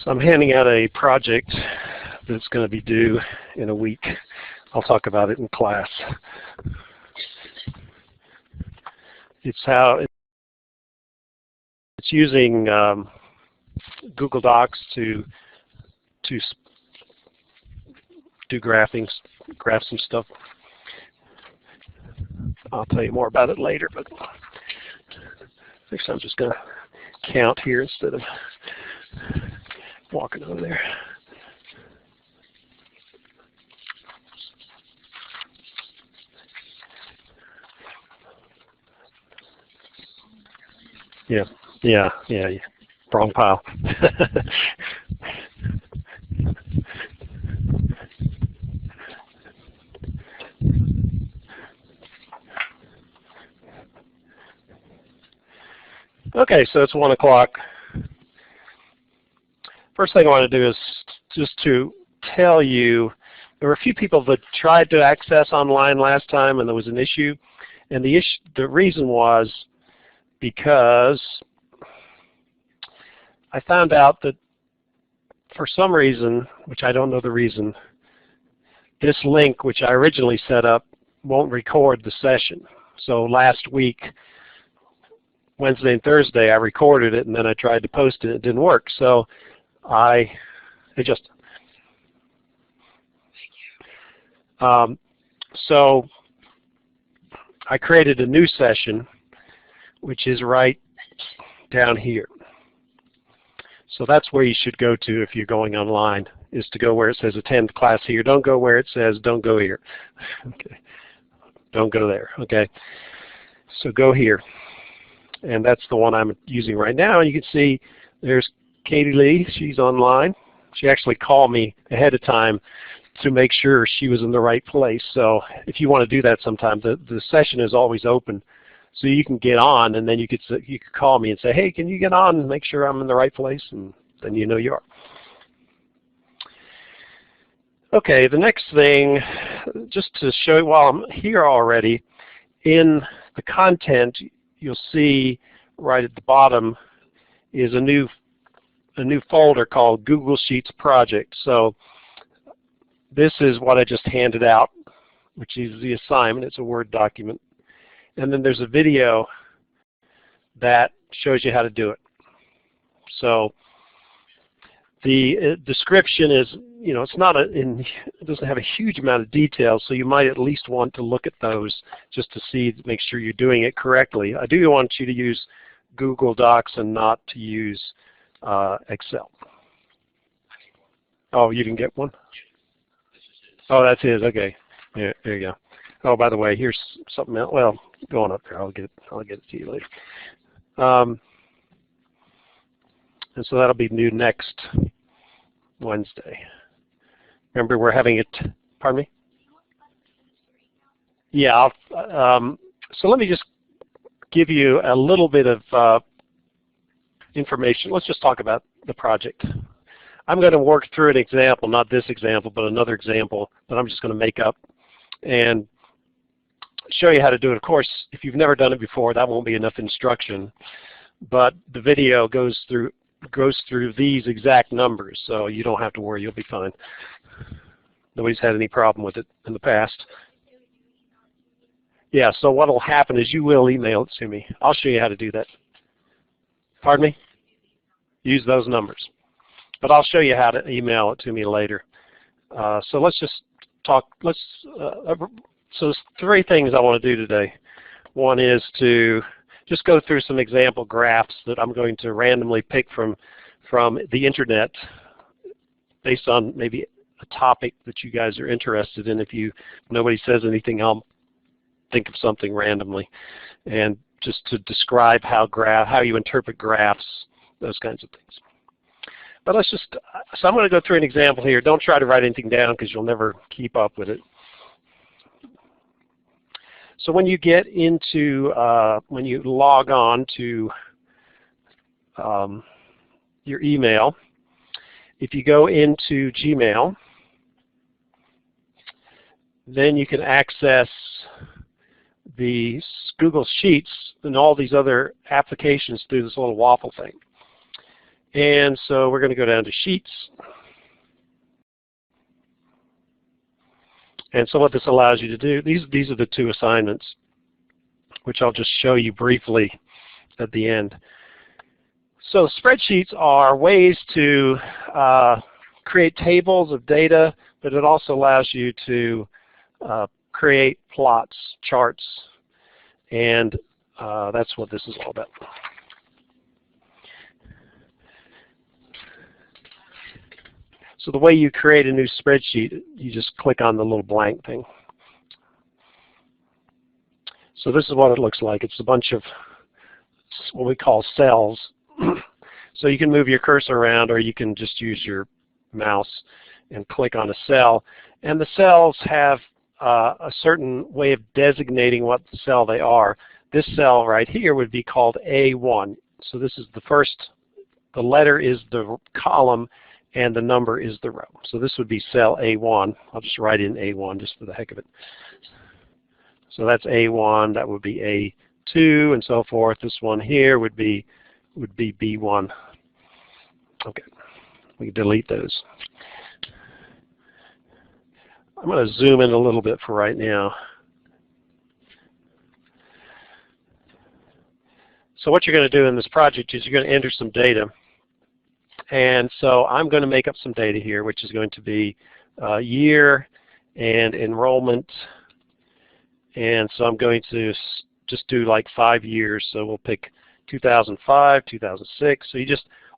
So I'm handing out a project that's going to be due in a week. I'll talk about it in class. It's using Google Docs to do graph some stuff. I'll tell you more about it later, but I think I'm just going to count here instead of walking over there. Yeah. Wrong pile. Okay, so it's 1 o'clock. First thing I want to do is just to tell you, there were a few people that tried to access online last time and there was an issue. And the reason was because I found out that for some reason, which I don't know the reason, this link, which I originally set up, won't record the session. So last week, Wednesday and Thursday, I recorded it and then I tried to post it. It didn't work. So so I created a new session, which is right down here. So that's where you should go to if you're going online, is to go where it says attend class here. Don't go where it says don't go here. Okay. Don't go there. Okay. So go here. And that's the one I'm using right now. And you can see there's Katie Lee. She's online. She actually called me ahead of time to make sure she was in the right place. So if you want to do that sometime, the session is always open. So you can get on, and then you could call me and say, hey, can you get on and make sure I'm in the right place? And then you know you are. Okay, the next thing, just to show you while I'm here already, in the content, you'll see right at the bottom is a new folder called Google Sheets Project. So this is what I just handed out, which is the assignment. It's a Word document. And then there's a video that shows you how to do it. So the description is, it's not it doesn't have a huge amount of detail, so you might at least want to look at those just to make sure you're doing it correctly. I do want you to use Google Docs and not to use Excel. Oh, you didn't get one? Oh, that's his. Okay. Yeah, there you go. Oh, by the way, here's something else. Well, going up there, I'll get it to you later. And so that'll be new next Wednesday. Remember, we're having it. Pardon me? Yeah. So let me just give you a little bit of information. Let's just talk about the project. I'm going to work through an example, not this example, but another example that I'm just going to make up and show you how to do it. Of course, if you've never done it before, that won't be enough instruction. But the video goes through these exact numbers, so you don't have to worry. You'll be fine. Nobody's had any problem with it in the past. Yeah, so what will happen is you will email it to me. I'll show you how to do that. Pardon me? Use those numbers. But I'll show you how to email it to me later. So let's just talk. So there's 3 things I want to do today. One is to just go through some example graphs that I'm going to randomly pick from the internet based on maybe a topic that you guys are interested in. If nobody says anything, I'll think of something randomly, and just to describe how you interpret graphs, those kinds of things. But so I'm going to go through an example here. Don't try to write anything down because you'll never keep up with it. So when you get into, when you log on to your email, if you go into Gmail, then you can access the Google Sheets and all these other applications through this little waffle thing. And so we're going to go down to Sheets. And so what this allows you to do, these are the two assignments, which I'll just show you briefly at the end. So spreadsheets are ways to create tables of data, but it also allows you to create plots, charts, and that's what this is all about. So the way you create a new spreadsheet, you just click on the little blank thing. So this is what it looks like. It's a bunch of what we call cells. So you can move your cursor around, or you can just use your mouse and click on a cell. And the cells have a certain way of designating what cell they are. This cell right here would be called A1. So this is the letter is the column, and the number is the row. So this would be cell A1. I'll just write in A1 just for the heck of it. So that's A1, that would be A2, and so forth. This one here would be B1. Okay, we can delete those. I'm going to zoom in a little bit for right now. So what you're going to do in this project is you're going to enter some data. And so I'm going to make up some data here, which is going to be year and enrollment. And so I'm going to just do like 5 years. So we'll pick 2005, 2006. So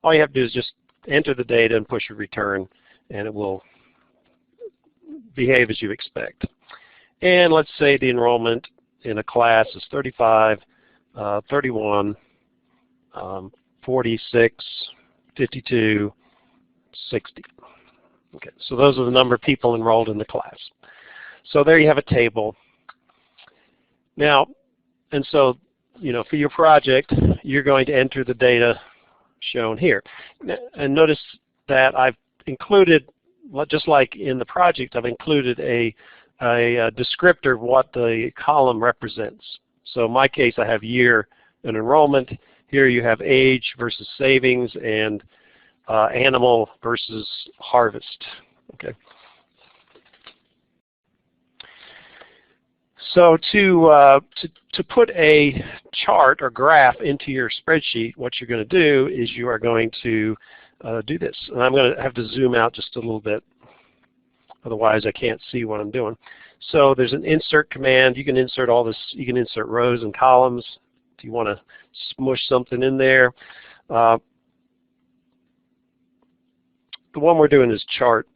all you have to do is just enter the data and push a return, and it will behave as you expect. And let's say the enrollment in a class is 35, 31, 46, 52, 60. Okay, so those are the number of people enrolled in the class. So there you have a table. Now, and so, for your project, you're going to enter the data shown here. And notice that I've included, just like in the project, I've included a descriptor of what the column represents. So in my case, I have year and enrollment. Here you have age versus savings, and animal versus harvest. Okay. So to put a chart or graph into your spreadsheet, what you're going to do is you are going to do this. And I'm going to have to zoom out just a little bit. Otherwise, I can't see what I'm doing. So there's an insert command. You can insert all this. You can insert rows and columns if you want to smush something in there. The one we're doing is chart.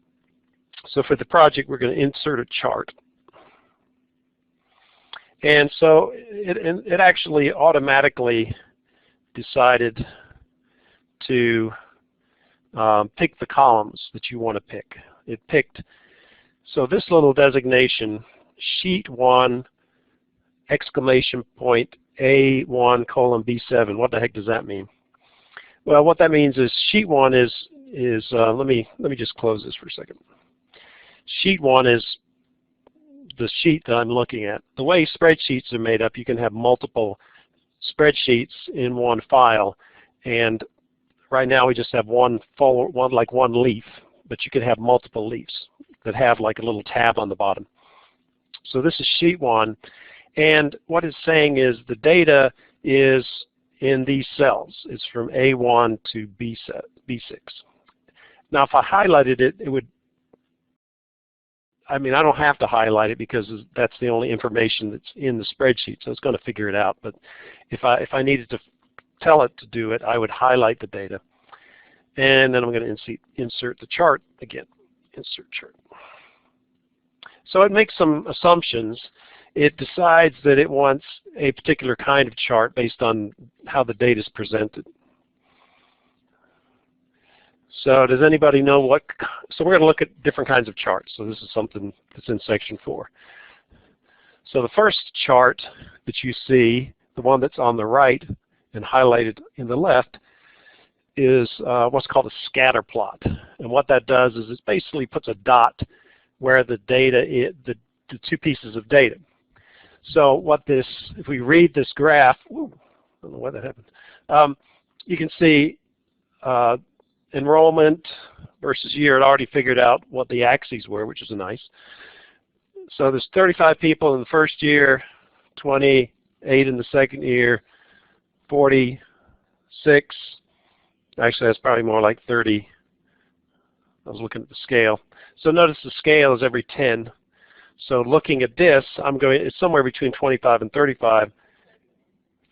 So for the project, we're going to insert a chart. And so it actually automatically decided to pick the columns that you want to pick. It picked, so this little designation, sheet 1, exclamation point, A1 colon B7, what the heck does that mean? Well, what that means is sheet 1 is let me just close this for a second. Sheet 1 is the sheet that I'm looking at. The way spreadsheets are made up, you can have multiple spreadsheets in one file, and right now we just have one leaf, but you can have multiple leaves that have like a little tab on the bottom. So this is sheet 1, and what it's saying is the data is in these cells. It's from A1 to B6. Now if I highlighted it, it would, I mean, I don't have to highlight it because that's the only information that's in the spreadsheet, so it's going to figure it out. But if I needed to tell it to do it, I would highlight the data. And then I'm going to insert the chart again. Insert chart. So it makes some assumptions. It decides that it wants a particular kind of chart based on how the data is presented. So does anybody know what, so we're going to look at different kinds of charts. So this is something that's in section 4. So the first chart that you see, the one that's on the right and highlighted in the left, is what's called a scatter plot. And what that does is it basically puts a dot where the data is, the two pieces of data. So what this, if we read this graph, I don't know why that happened, you can see enrollment versus year. It already figured out what the axes were, which is nice. So there's 35 people in the first year, 28 in the second year, 46. Actually, that's probably more like 30. I was looking at the scale. So notice the scale is every 10. So looking at this, it's somewhere between 25 and 35.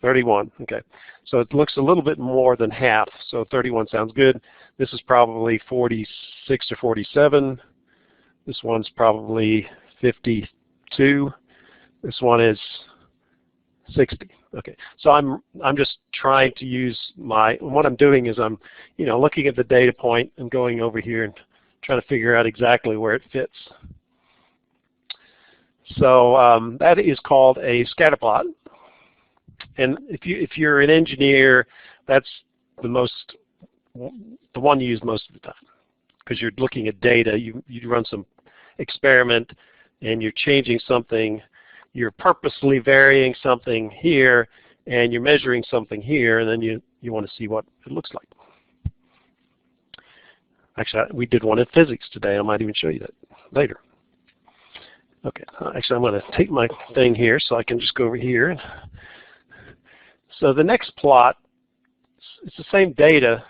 31, okay. So it looks a little bit more than half, so 31 sounds good. This is probably 46 to 47. This one's probably 52. This one is 60. Okay, so I'm just trying to use what I'm doing is I'm looking at the data point and going over here and trying to figure out exactly where it fits. So that is called a scatter plot. And if you're an engineer, that's the one you use most of the time, because you're looking at data. You run some experiment and you're changing something, you're purposely varying something here, and you're measuring something here, and then you want to see what it looks like. Actually, we did one in physics today. I might even show you that later. Okay, actually I'm going to take my thing here so I can just go over here. So the next plot, it's the same data,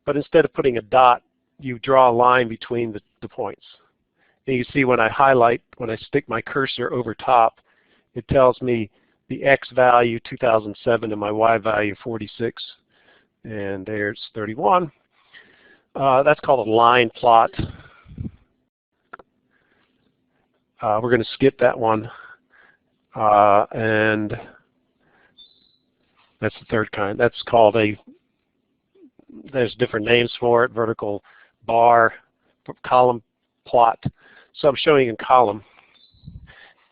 but instead of putting a dot, you draw a line between the points. And you see when I stick my cursor over top, it tells me the X value 2007 and my Y value 46. And there's 31. That's called a line plot. We're going to skip that one. And that's the third kind. That's called there's different names for it, vertical bar, column plot. So I'm showing in column.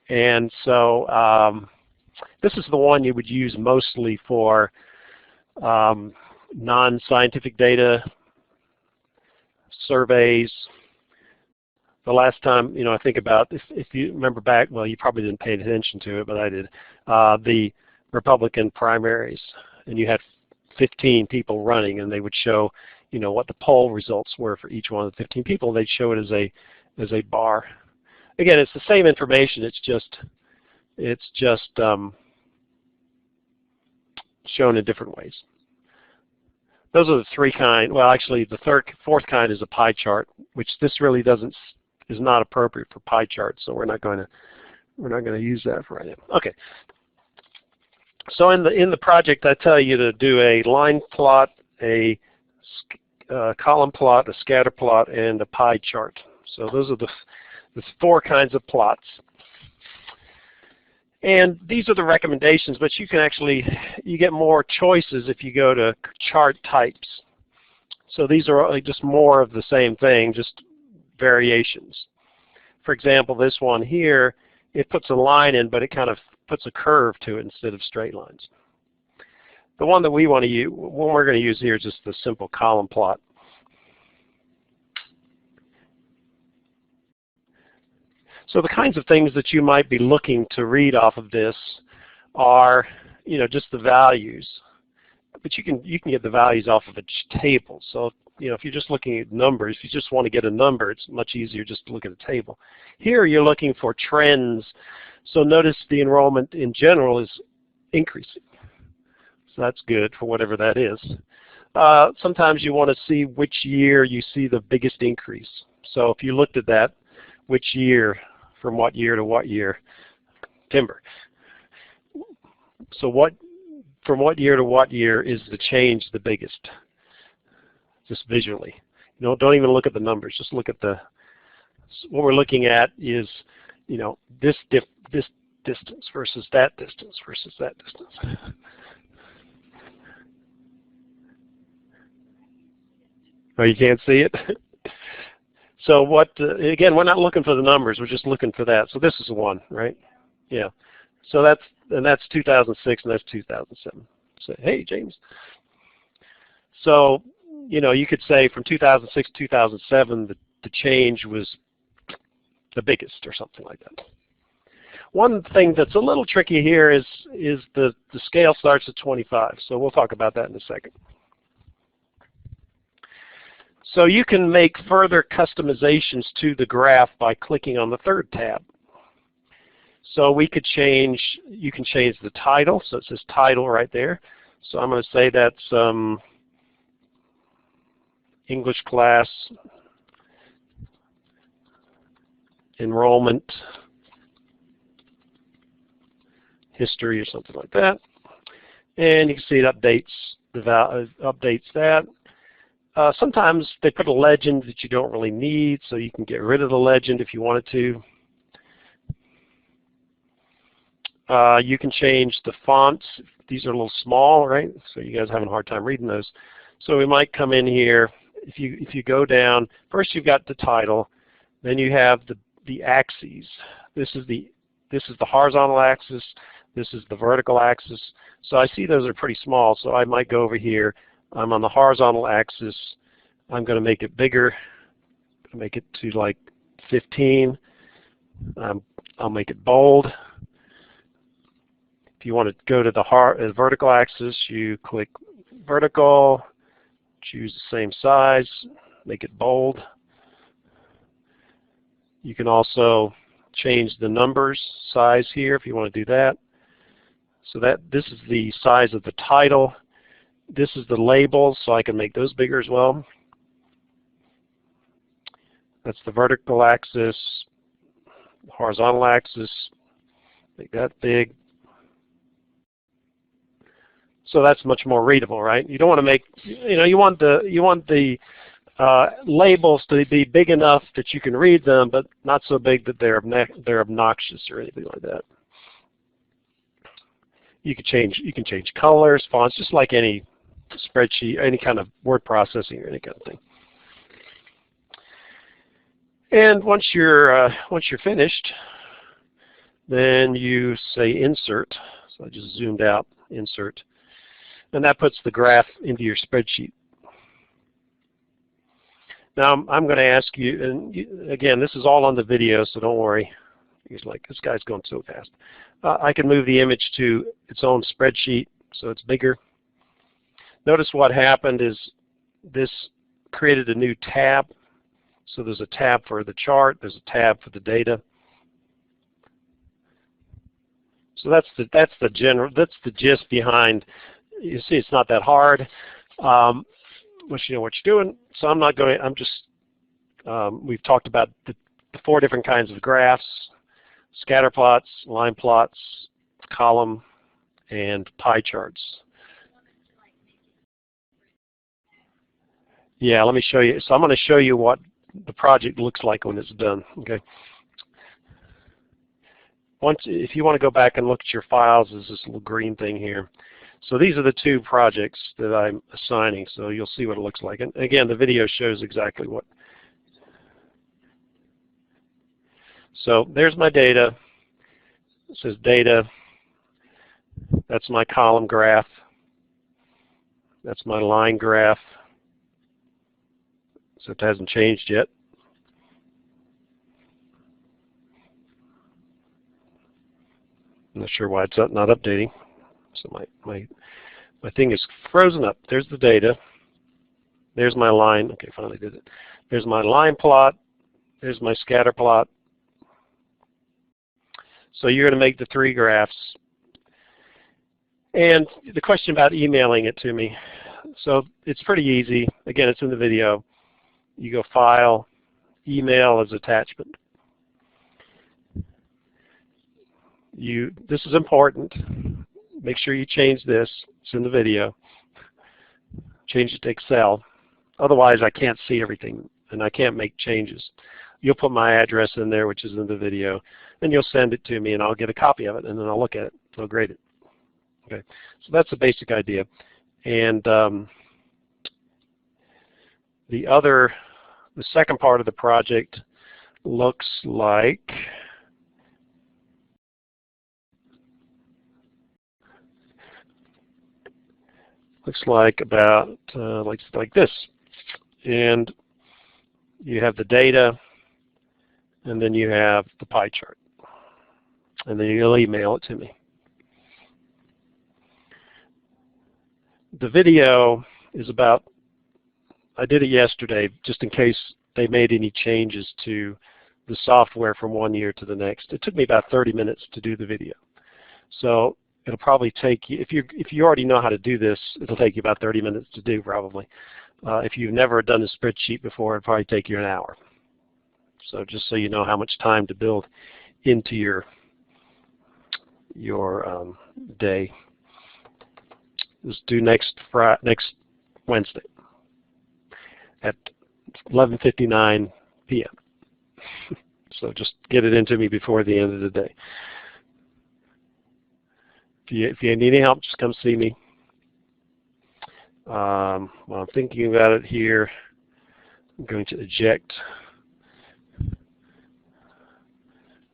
And so this is the one you would use mostly for non-scientific data, surveys. The last time, I think about, if you remember back, well, you probably didn't pay attention to it, but I did, the Republican primaries, and you had 15 people running, and they would show, what the poll results were for each one of the 15 people. They'd show it as a bar. Again, it's the same information. It's just shown in different ways. Those are the three kind. Well, actually, the fourth kind is a pie chart, which this really is not appropriate for pie charts, so we're not going to use that for right now. Okay. So in the project, I tell you to do a line plot, a column plot, a scatter plot, and a pie chart. So those are the four kinds of plots. And these are the recommendations, but you get more choices if you go to chart types. So these are just more of the same thing, just variations. For example, this one here, it puts a line in, but it kind of puts a curve to it instead of straight lines. The one that we want to use, one we're going to use here is just the simple column plot. So the kinds of things that you might be looking to read off of this are, just the values. But you can get the values off of a table. So, if you're just looking at numbers, if you just want to get a number, it's much easier just to look at a table. Here you're looking for trends. So notice the enrollment in general is increasing. So that's good for whatever that is. Sometimes you want to see which year you see the biggest increase. So if you looked at that, which year, from what year to what year? Timber. So from what year to what year is the change the biggest? Just visually. Don't even look at the numbers. Just look at what we're looking at is, this distance versus that distance versus that distance. Oh, you can't see it? So again, we're not looking for the numbers, we're just looking for that. So this is one, right? Yeah. So that's 2006 and that's 2007. So, hey, James. So, you could say from 2006 to 2007, the change was the biggest or something like that. One thing that's a little tricky here is the scale starts at 25. So we'll talk about that in a second. So you can make further customizations to the graph by clicking on the third tab. So we could change, you can change the title, so it says title right there. So I'm going to say that's English class enrollment history or something like that. And you can see it updates that. Sometimes they put a legend that you don't really need, so you can get rid of the legend if you wanted to. You can change the fonts. These are a little small, right? So you guys are having a hard time reading those. So we might come in here. If you go down, first you've got the title, then you have the axes. This is the horizontal axis. This is the vertical axis. So I see those are pretty small, so I might go over here. I'm on the horizontal axis. I'm going to make it bigger. Make it to like 15. I'll make it bold. If you want to go to the vertical axis, you click vertical, choose the same size, make it bold. You can also change the numbers size here if you want to do that. So this is the size of the title. This is the labels, so I can make those bigger as well. That's the vertical axis, horizontal axis, make that big. So that's much more readable, right? You don't want to make, you want the labels to be big enough that you can read them, but not so big that they're obnoxious or anything like that. You can change colors, fonts, just like any spreadsheet, any kind of word processing or any kind of thing. And once you're finished, then you say insert. So I just zoomed out, insert. And that puts the graph into your spreadsheet. Now I'm going to ask you, and again, this is all on the video, so don't worry. He's like, this guy's going so fast. I can move the image to its own spreadsheet, so it's bigger. Notice what happened is this created a new tab. So there's a tab for the chart, there's a tab for the data. So that's the gist behind. You see, it's not that hard. Once you know what you're doing. So I'm not going. I'm just. We've talked about the 4 different kinds of graphs: scatter plots, line plots, column, and pie charts. Yeah, let me show you. So I'm going to show you what the project looks like when it's done. Okay. If you want to go back and look at your files, there's this little green thing here. So these are the 2 projects that I'm assigning, so you'll see what it looks like. And again, the video shows exactly what. So there's my data. It says data. That's my column graph. That's my line graph. So it hasn't changed yet. I'm not sure why it's not updating. So my thing is frozen up. There's the data. There's my line. Okay, finally did it. There's my line plot. There's my scatter plot. So you're going to make the 3 graphs. And the question about emailing it to me. So it's pretty easy. Again, it's in the video. You go File, Email as Attachment. This is important. Make sure you change this. It's in the video. Change it to Excel. Otherwise, I can't see everything, and I can't make changes. You'll put my address in there, which is in the video, and you'll send it to me, and I'll get a copy of it, and then I'll look at it. I'll grade it. Okay, so that's the basic idea. And the second part of the project looks like about like this. And you have the data, and then you have the pie chart. And then you'll email it to me. The video is about I did it yesterday just in case they made any changes to the software from one year to the next. It took me about 30 minutes to do the video. So it'll probably take you, if you already know how to do this, it'll take you about 30 minutes to do probably. If you've never done a spreadsheet before, it'll probably take you an hour. So just so you know how much time to build into your day. Let's do next Wednesday at 11:59 p.m. So just get it into me before the end of the day. If you need any help, just come see me. While I'm thinking about it here, I'm going to eject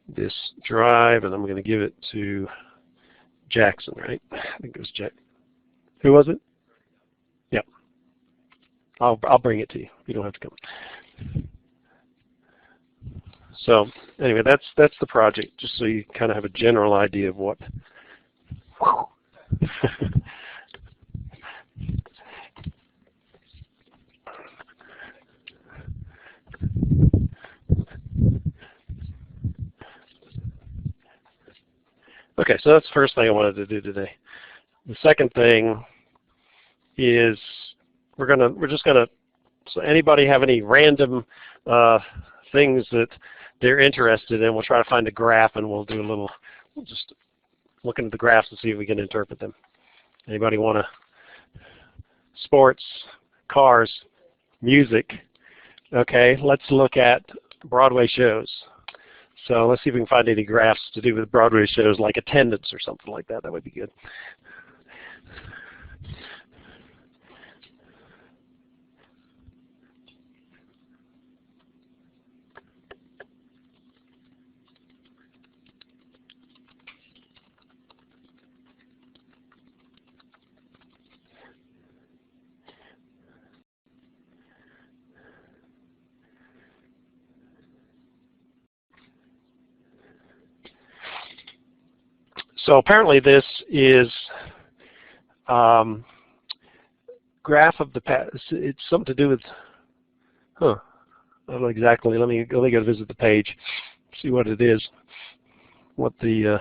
this drive, and I'm going to give it to Jackson, right? I think it was Jack. Who was it? Yeah. I'll bring it to you. You don't have to come. So anyway, that's the project, just so you kind of have a general idea of what. Okay, so that's the first thing I wanted to do today. The second thing is we're just gonna. So anybody have any random things that they're interested in? We'll try to find a graph, and we'll just look into the graphs and see if we can interpret them. Anybody want to? Sports, cars, music. Okay, let's look at Broadway shows. So let's see if we can find any graphs to do with Broadway shows, like attendance or something like that. That would be good. So apparently this is graph of the past. It's something to do with, I don't know exactly. Let me go visit the page, see what it is, what the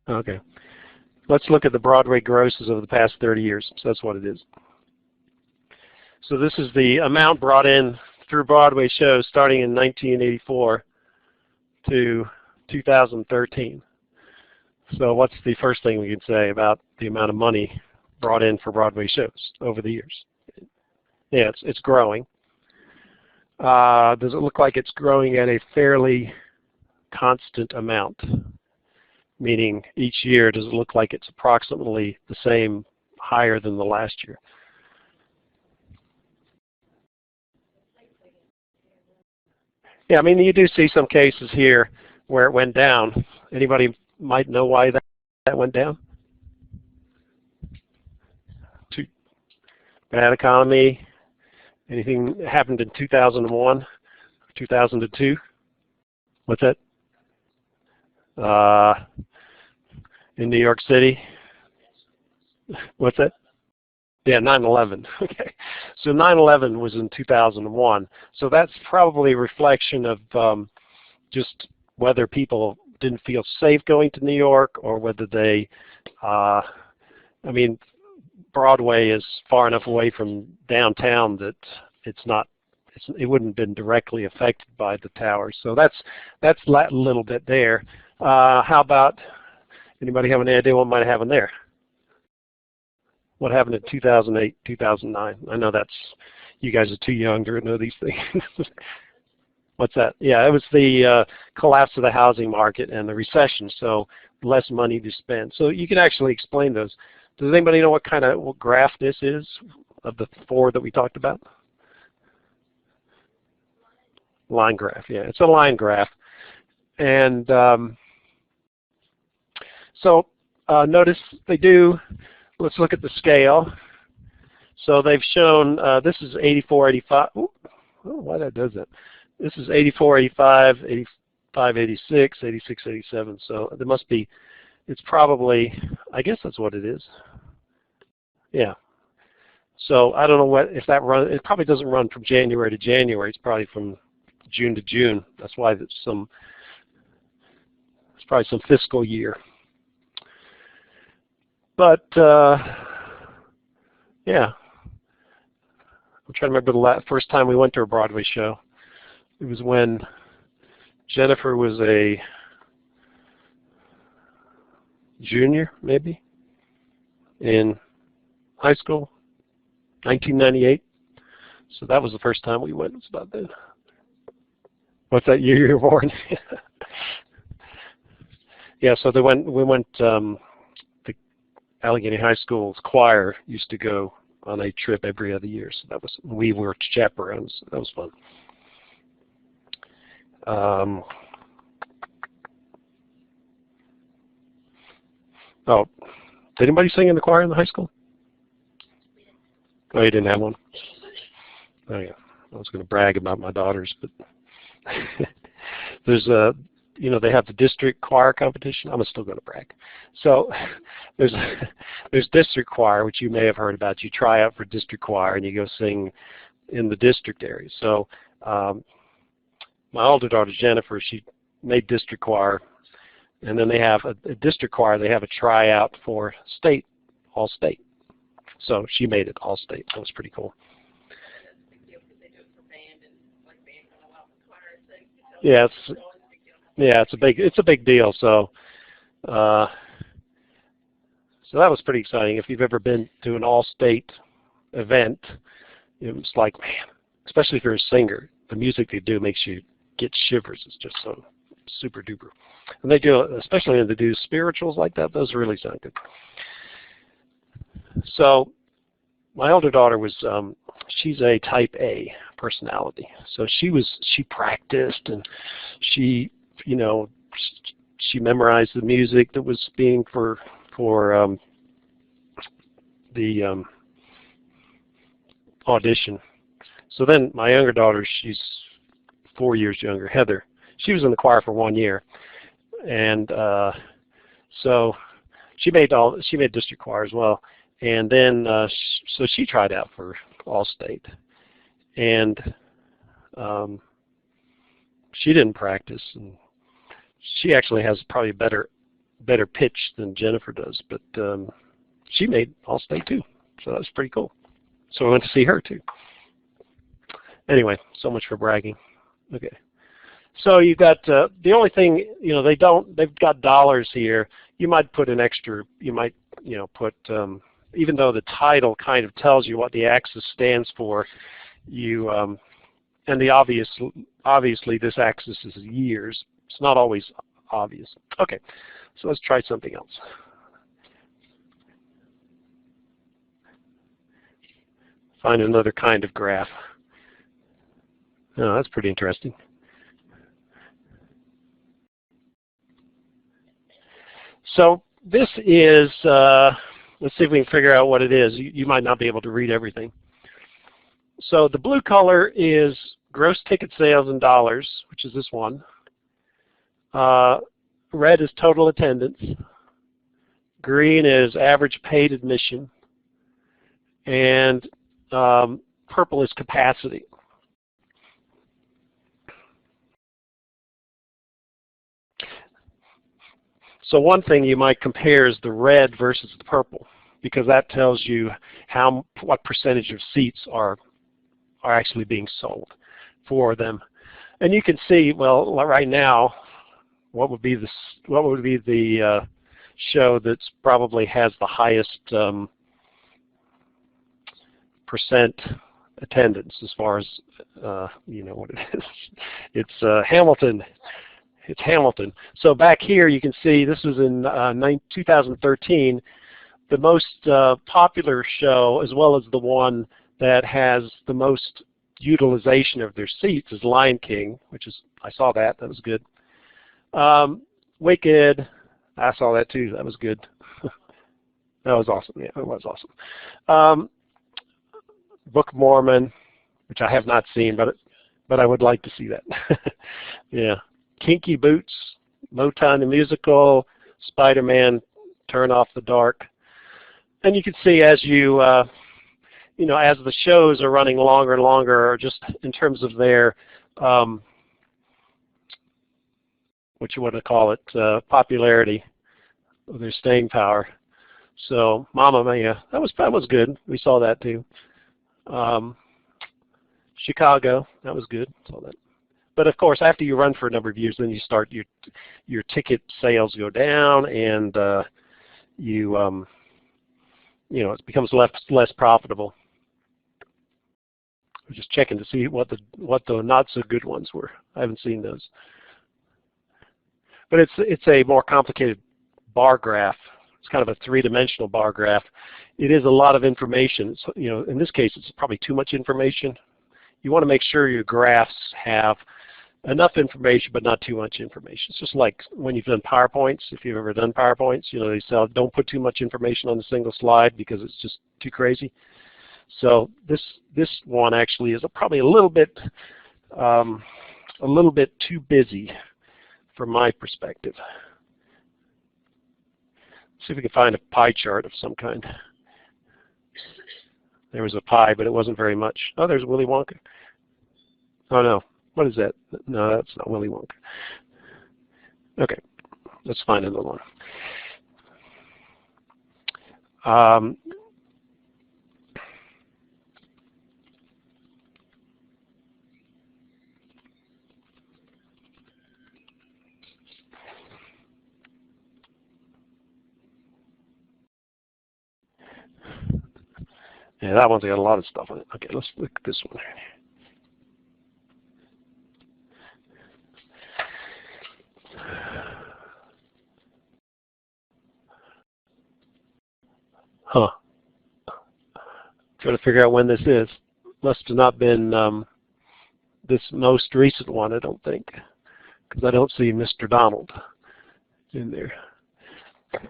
okay. Let's look at the Broadway grosses over the past 30 years. So that's what it is. So this is the amount brought in through Broadway shows starting in 1984 to 2013. So what's the first thing we can say about the amount of money brought in for Broadway shows over the years? Yeah, it's growing. Does it look like it's growing at a fairly constant amount? Meaning each year, does it look like it's approximately the same, higher than the last year? Yeah, I mean, you do see some cases here where it went down. Anybody might know why that went down? Bad economy. Anything happened in 2001, 2002? What's that? In New York City? What's that? Yeah, 9/11. Okay, so 9/11 was in 2001. So that's probably a reflection of just whether people didn't feel safe going to New York, or whether they, I mean, Broadway is far enough away from downtown that it wouldn't have been directly affected by the towers. So that's a little bit there. How about, anybody have any idea what might have happened there? What happened in 2008, 2009? I know you guys are too young to know these things. What's that? Yeah, it was the collapse of the housing market and the recession, so less money to spend. So you can actually explain those. Does anybody know what graph this is of the four that we talked about? Line graph, yeah, it's a line graph. And so notice they do. Let's look at the scale. So they've shown, this is 84, 85. Oh, why that does that? This is 84, 85, 85, 86, 86, 87. So there must be, it's probably, I guess that's what it is. Yeah. So I don't know what, if that run, it probably doesn't run from January to January. It's probably from June to June. That's why it's probably some fiscal year. But, yeah. I'm trying to remember the first time we went to a Broadway show. It was when Jennifer was a junior, maybe, in high school, 1998. So that was the first time we went. It was about then. What's that year you were born? Yeah, so we went, the Allegheny High School's choir used to go on a trip every other year. So that was, we were chaperones. That was fun. Oh, did anybody sing in the choir in the high school? Oh, you didn't have one? Oh, yeah. I was going to brag about my daughters, but there's a, you know, they have the district choir competition. I'm still going to brag. So there's district choir, which you may have heard about. You try out for district choir and you go sing in the district area. So my older daughter, Jennifer, she made district choir. And then they have a district choir. They have a tryout for state, all state. So she made it all state. That was pretty cool. Yeah, it's a big deal. So so that was pretty exciting. If you've ever been to an all-state event, it was like, man, especially if you're a singer, the music they do makes you get shivers. It's just so super duper. And they do, especially when they do spirituals like that, those really sound good. So my older daughter was, she's a type A personality. So she practiced and she, you know, she memorized the music that was being for the audition. So then my younger daughter, she's 4 years younger, Heather, she was in the choir for 1 year. And so she made district choir as well, and then so she tried out for all-state, and she didn't practice, and she actually has probably better pitch than Jennifer does, but she made all-state too, so that was pretty cool. So we went to see her too. Anyway, so much for bragging. Okay. So you've got the only thing, you know, they've got dollars here. You might put an extra, you might, you know, put, even though the title kind of tells you what the axis stands for, you, and the obviously this axis is years. It's not always obvious. Okay, so let's try something else. Find another kind of graph. Oh, that's pretty interesting. So this is, let's see if we can figure out what it is. You might not be able to read everything. So the blue color is gross ticket sales in dollars, which is this one. Red is total attendance. Green is average paid admission. And purple is capacity. So one thing you might compare is the red versus the purple, because that tells you what percentage of seats are actually being sold for them. And you can see, well, right now, what would be the show that's probably has the highest percent attendance as far as you know what it is. It's Hamilton. It's Hamilton. So back here you can see this was in 2013. The most popular show, as well as the one that has the most utilization of their seats, is Lion King, which is, I saw that. That was good. Wicked, I saw that too. That was good. That was awesome. Yeah, it was awesome. Book of Mormon, which I have not seen, but I would like to see that. Yeah. Kinky Boots, Motown the Musical, Spider-Man, Turn Off the Dark. And you can see as you, you know, as the shows are running longer and longer, or just in terms of their, what you want to call it, popularity, or their staying power. So Mamma Mia, that was good. We saw that too. Chicago, that was good. Saw that. But of course, after you run for a number of years, then you start your ticket sales go down, and you know, it becomes less profitable. I'm just checking to see what the not so good ones were. I haven't seen those. But it's a more complicated bar graph. It's kind of a three-dimensional bar graph. It is a lot of information. So, you know, in this case, it's probably too much information. You want to make sure your graphs have enough information, but not too much information. It's just like when you've done PowerPoints. If you've ever done PowerPoints, you know, they say don't put too much information on a single slide because it's just too crazy. So this one actually is probably a little bit too busy from my perspective. See if we can find a pie chart of some kind. There was a pie, but it wasn't very much. Oh, there's Willy Wonka. Oh no, what is that? No, that's not Willy Wonka. Okay, let's find another one. Yeah, that one's got a lot of stuff on it. Okay, let's look at this one. Huh. Trying to figure out when this is. Must have not been this most recent one, I don't think, because I don't see Mr. Donald in there.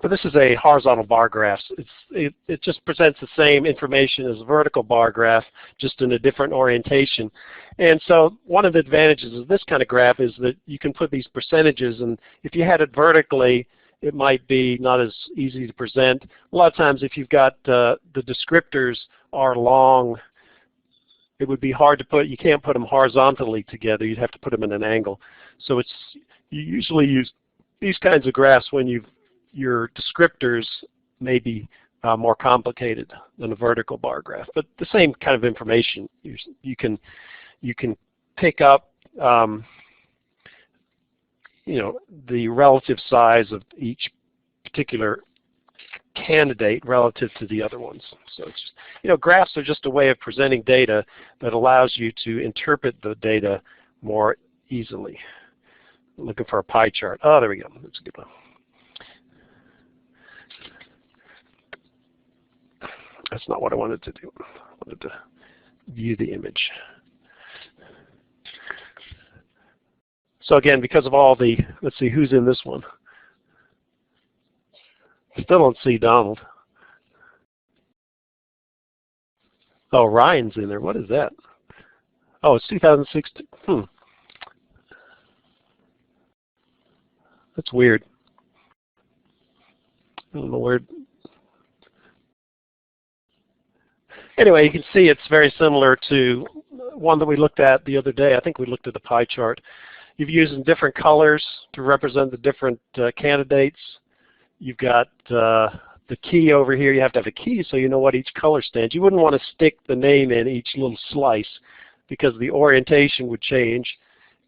But this is a horizontal bar graph. It just presents the same information as a vertical bar graph, just in a different orientation. And so one of the advantages of this kind of graph is that you can put these percentages, and if you had it vertically, it might be not as easy to present. A lot of times if you've got the descriptors are long, it would be hard to put, you can't put them horizontally together, you'd have to put them in an angle. So you usually use these kinds of graphs when your descriptors may be more complicated than a vertical bar graph, but the same kind of information. You can pick up you know, the relative size of each particular candidate relative to the other ones. So it's just, you know, graphs are just a way of presenting data that allows you to interpret the data more easily. I'm looking for a pie chart. Oh, there we go. That's a good one. That's not what I wanted to do. I wanted to view the image. So again, because of all the, let's see, who's in this one? Still don't see Donald. Oh, Ryan's in there. What is that? Oh, it's 2016. That's weird. I don't know where. Anyway, you can see it's very similar to one that we looked at the other day. I think we looked at the pie chart. You've used different colors to represent the different candidates. You've got the key over here. You have to have a key so you know what each color stands. You wouldn't want to stick the name in each little slice because the orientation would change,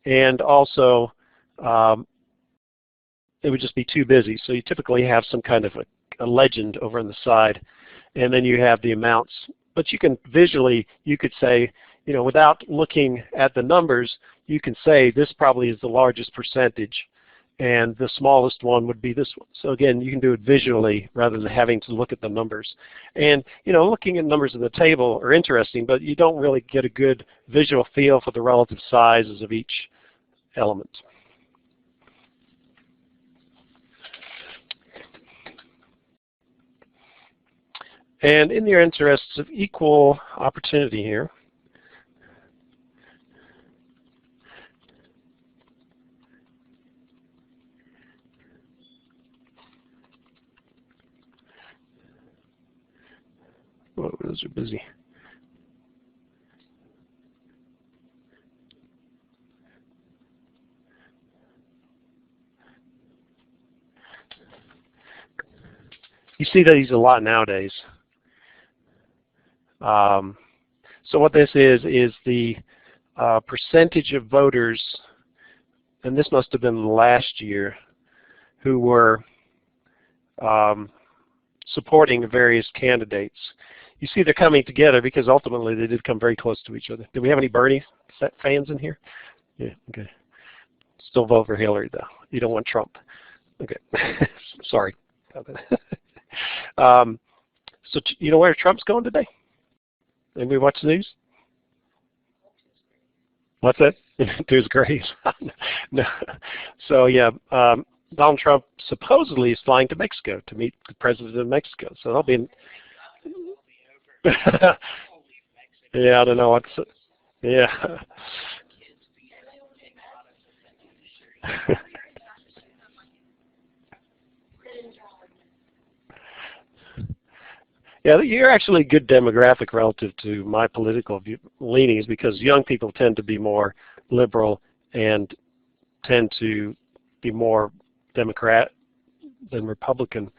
and also it would just be too busy. So you typically have some kind of a legend over on the side, and then you have the amounts. But you can visually, you could say, you know, without looking at the numbers, you can say this probably is the largest percentage, and the smallest one would be this one. So again, you can do it visually rather than having to look at the numbers. And you know, looking at numbers in the table are interesting, but you don't really get a good visual feel for the relative sizes of each element. And in your interests of equal opportunity here, those are busy. You see these a lot nowadays. So what this is the percentage of voters, and this must have been last year, who were supporting various candidates. You see they're coming together because ultimately they did come very close to each other. Do we have any Bernie fans in here? Yeah, okay. Still vote for Hillary though. You don't want Trump. Okay, sorry. So you know where Trump's going today? Anybody watch the news? What's that? To his grave. No. So yeah, Donald Trump supposedly is flying to Mexico to meet the president of Mexico. So they'll be in. Yeah, I don't know what's. Yeah. Yeah, you're actually a good demographic relative to my political leanings because young people tend to be more liberal and tend to be more Democrat than Republican.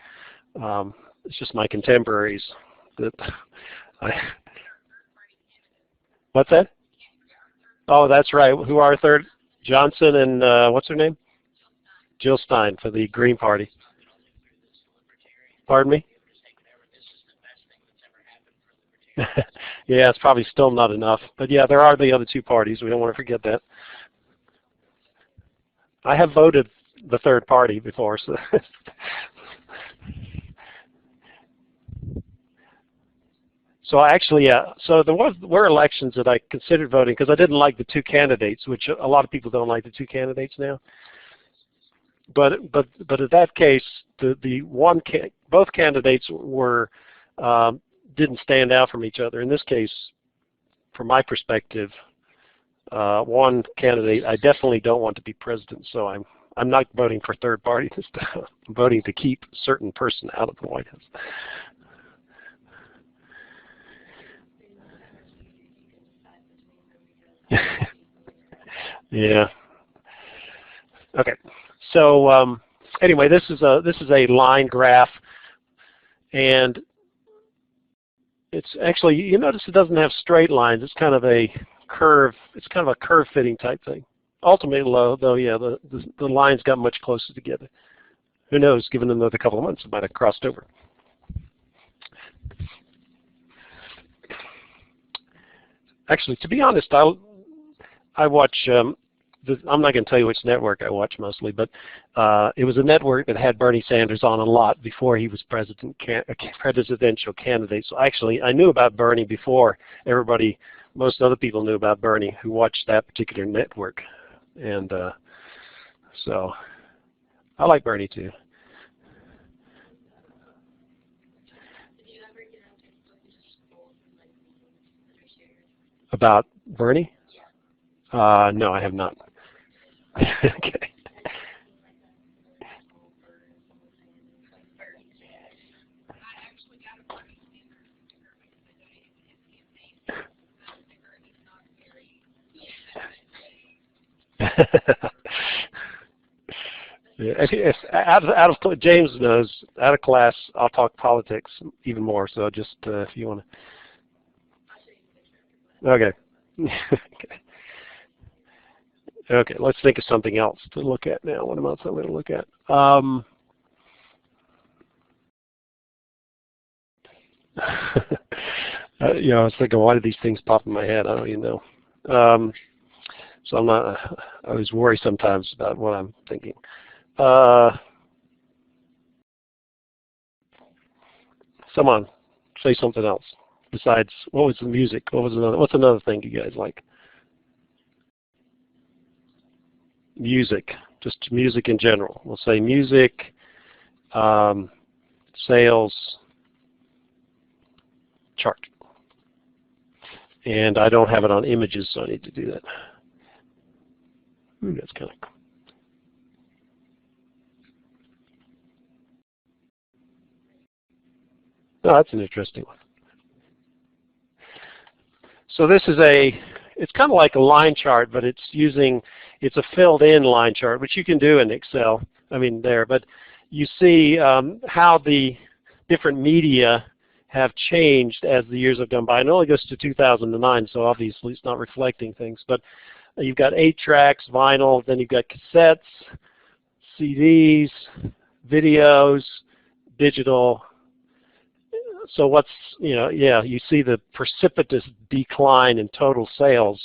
It's just my contemporaries that I. What's that? Oh, that's right. Who are third? Johnson and what's her name? Jill Stein for the Green Party. Pardon me? Yeah, it's probably still not enough. But yeah, there are the other two parties. We don't want to forget that. I have voted the third party before, so. So actually, so there were elections that I considered voting because I didn't like the two candidates, which a lot of people don't like the two candidates now. But in that case, both candidates were didn't stand out from each other. In this case, from my perspective, one candidate I definitely don't want to be president, so I'm not voting for third party this time. I'm voting to keep a certain person out of the White House. Yeah. Okay. So anyway, this is a line graph, and it's actually, you notice it doesn't have straight lines. It's kind of a curve. It's kind of a curve fitting type thing. Ultimately low, though. Yeah, the lines got much closer together. Who knows? Given another couple of months, it might have crossed over. Actually, to be honest, I watch. I'm not going to tell you which network I watch mostly, but it was a network that had Bernie Sanders on a lot before he was presidential candidate. So actually, I knew about Bernie before most other people knew about Bernie who watched that particular network. And so I like Bernie too. About Bernie? No, I have not. Okay. Yeah, if out of James knows, out of class, I'll talk politics even more. So just if you want to. Okay. Okay. Okay. Let's think of something else to look at now. What else I'm going to look at? I was thinking, why did these things pop in my head? I don't even know. So I'm not. I always worry sometimes about what I'm thinking. Someone say something else besides what was the music? What's another thing you guys like? Music, just music in general. We'll say music, sales, chart. And I don't have it on images, so I need to do that. Ooh, that's kind of cool. Oh, that's an interesting one. So this is it's kind of like a line chart, but it's a filled-in line chart, which you can do in Excel. I mean there, but you see how the different media have changed as the years have gone by. And it only goes to 2009, so obviously it's not reflecting things. But you've got 8 tracks, vinyl, then you've got cassettes, CDs, videos, digital. So you see the precipitous decline in total sales.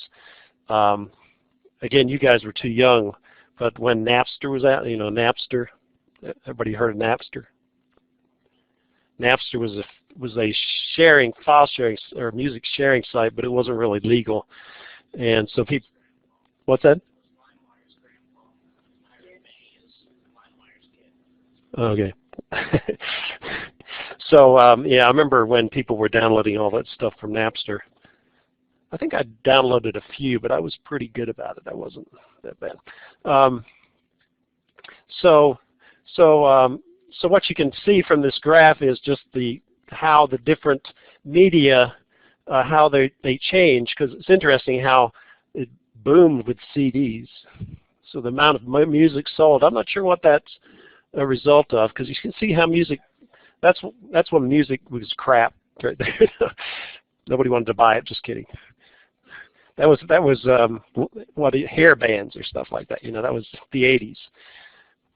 Again, you guys were too young, but when Napster was out, Napster, everybody heard of Napster? Napster was a file sharing or music sharing site, but it wasn't really legal. And so people, what's that? Okay. So yeah, I remember when people were downloading all that stuff from Napster. I think I downloaded a few, but I was pretty good about it. I wasn't that bad. So what you can see from this graph is just how the different media, how they change, because it's interesting how it boomed with CDs. So the amount of music sold, I'm not sure what that's a result of, because you can see how music, that's when music was crap right there. Nobody wanted to buy it, just kidding. That was hair bands or stuff like that. That was the 80s.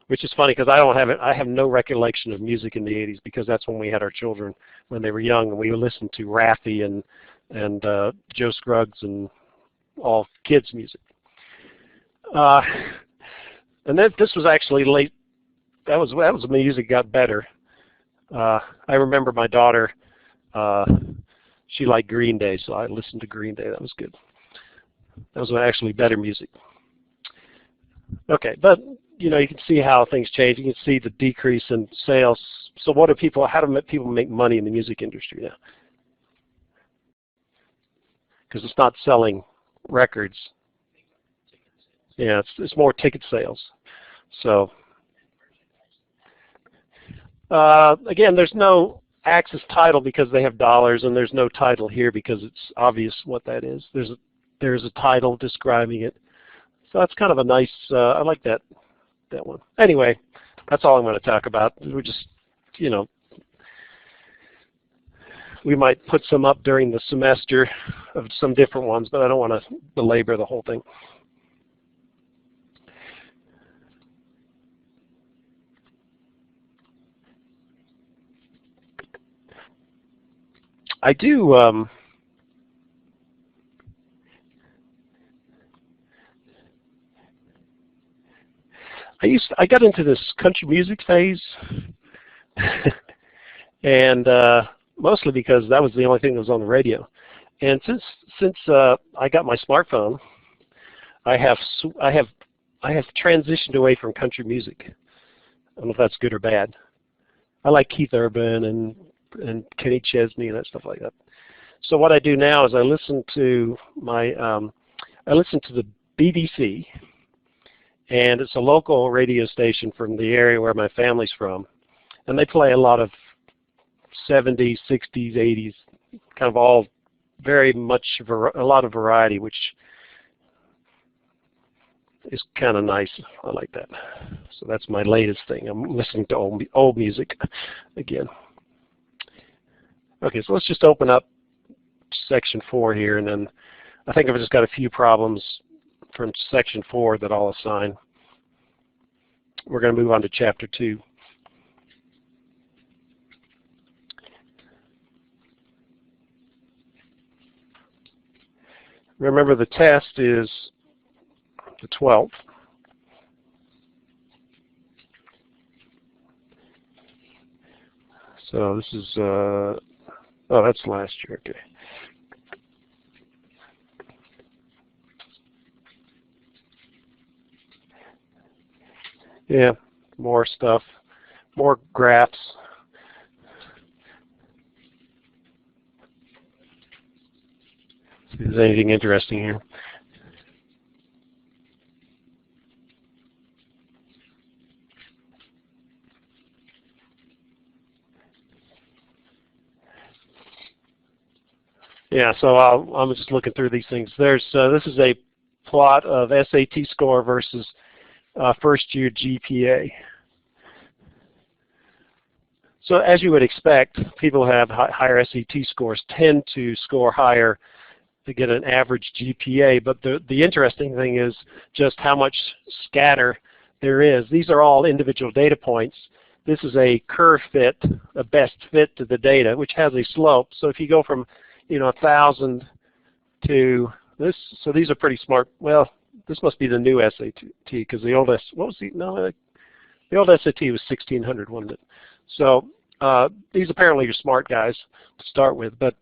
Which is funny because I have no recollection of music in the 80s, because that's when we had our children when they were young, and we listened to Raffi and Joe Scruggs and all kids music. And then this was actually late. That was when music got better. I remember my daughter. She liked Green Day, so I listened to Green Day. That was good. That was actually better music. Okay, but you can see how things change. You can see the decrease in sales. So how do people make money in the music industry now? Because it's not selling records. Yeah, it's more ticket sales. So again, there's no Axis title because they have dollars, and there's no title here because it's obvious what that is. There's a title describing it. So that's kind of a nice, I like that one. Anyway, that's all I'm going to talk about. We're just, we might put some up during the semester of some different ones, but I don't want to belabor the whole thing. I do, I got into this country music phase, and mostly because that was the only thing that was on the radio. And since I got my smartphone, I have transitioned away from country music. I don't know if that's good or bad. I like Keith Urban and Kenny Chesney and that stuff like that. So what I do now is I listen to the BBC, and it's a local radio station from the area where my family's from, and they play a lot of 70s, 60s, 80s, kind of all very much a lot of variety, which is kind of nice. I like that. So that's my latest thing. I'm listening to old music again. Okay, so let's just open up section 4 here, and then I think I've just got a few problems from section 4 that I'll assign. We're going to move on to chapter 2. Remember, the test is the 12th. So this is, oh, that's last year, okay. Yeah, more stuff, more graphs. See if there's anything interesting here. Yeah, so I'm just looking through these things. This is a plot of SAT score versus first-year GPA. So as you would expect, people who have higher SAT scores tend to score higher to get an average GPA, but the interesting thing is just how much scatter there is. These are all individual data points. This is a curve fit, a best fit to the data, which has a slope. So if you go from 1,000 to this, so these are pretty smart. Well, this must be the new SAT because the old the old SAT was 1,600, wasn't it? So these apparently are smart guys to start with, but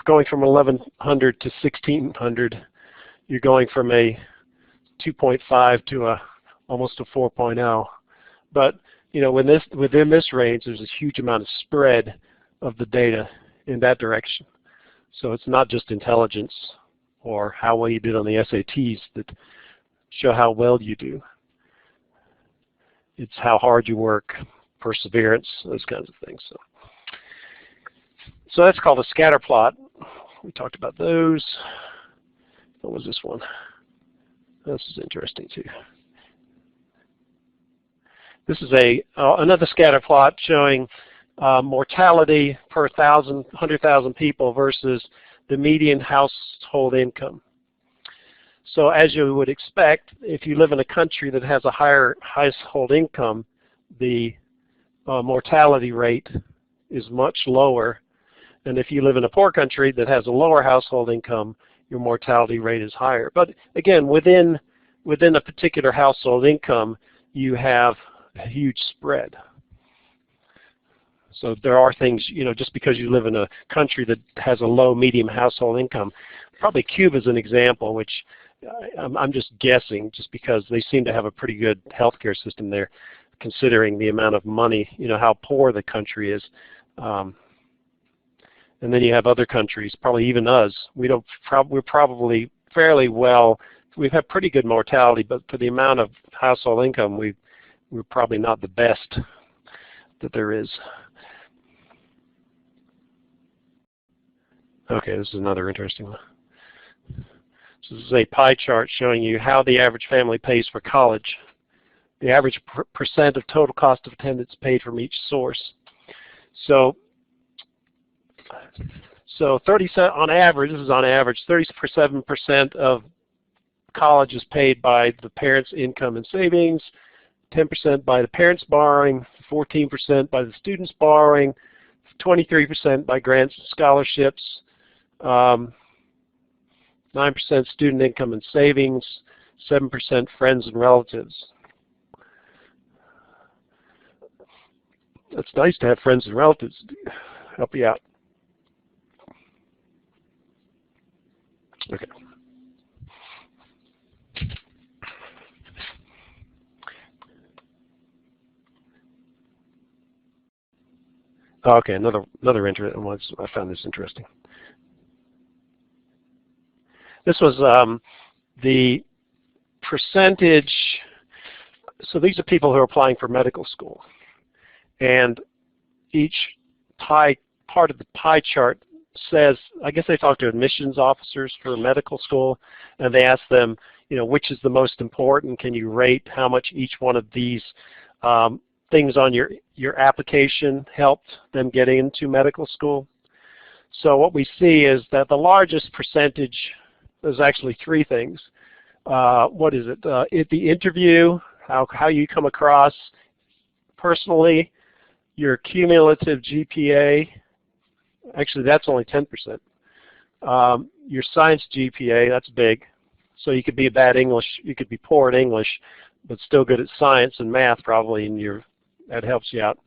going from 1,100 to 1,600, you're going from a 2.5 to almost a 4.0. But within this range, there's a huge amount of spread of the data in that direction. So it's not just intelligence or how well you did on the SATs that show how well you do. It's how hard you work, perseverance, those kinds of things. So that's called a scatter plot. We talked about those. What was this one? This is interesting too. This is another scatter plot showing mortality per 100,000 people versus the median household income. So as you would expect, if you live in a country that has a higher household income, the mortality rate is much lower. And if you live in a poor country that has a lower household income, your mortality rate is higher. But again, within a particular household income, you have a huge spread. So there are things, just because you live in a country that has a low medium household income, probably Cuba is an example, which I'm just guessing, just because they seem to have a pretty good healthcare system there, considering the amount of money, how poor the country is. And then you have other countries, probably even us. We're probably fairly well. We've had pretty good mortality, but for the amount of household income, we're probably not the best that there is. Okay, this is another interesting one. So this is a pie chart showing you how the average family pays for college. The average percent of total cost of attendance paid from each source. So 30 on average, this is on average, 37% of college is paid by the parents' income and savings, 10% by the parents' borrowing, 14% by the students' borrowing, 23% by grants and scholarships, 9% student income and savings, 7% friends and relatives. It's nice to have friends and relatives to help you out. Okay. Okay, another interesting one. I found this interesting. This was the percentage. So these are people who are applying for medical school, and each part of the pie chart says, I guess they talk to admissions officers for medical school, and they ask them, which is the most important? Can you rate how much each one of these things on your application helped them get into medical school? So what we see is that the largest percentage, there's actually three things. What is it? The interview, how you come across personally, your cumulative GPA, actually that's only 10%. Your science GPA, that's big. So you could be you could be poor at English, but still good at science and math probably, and that helps you out.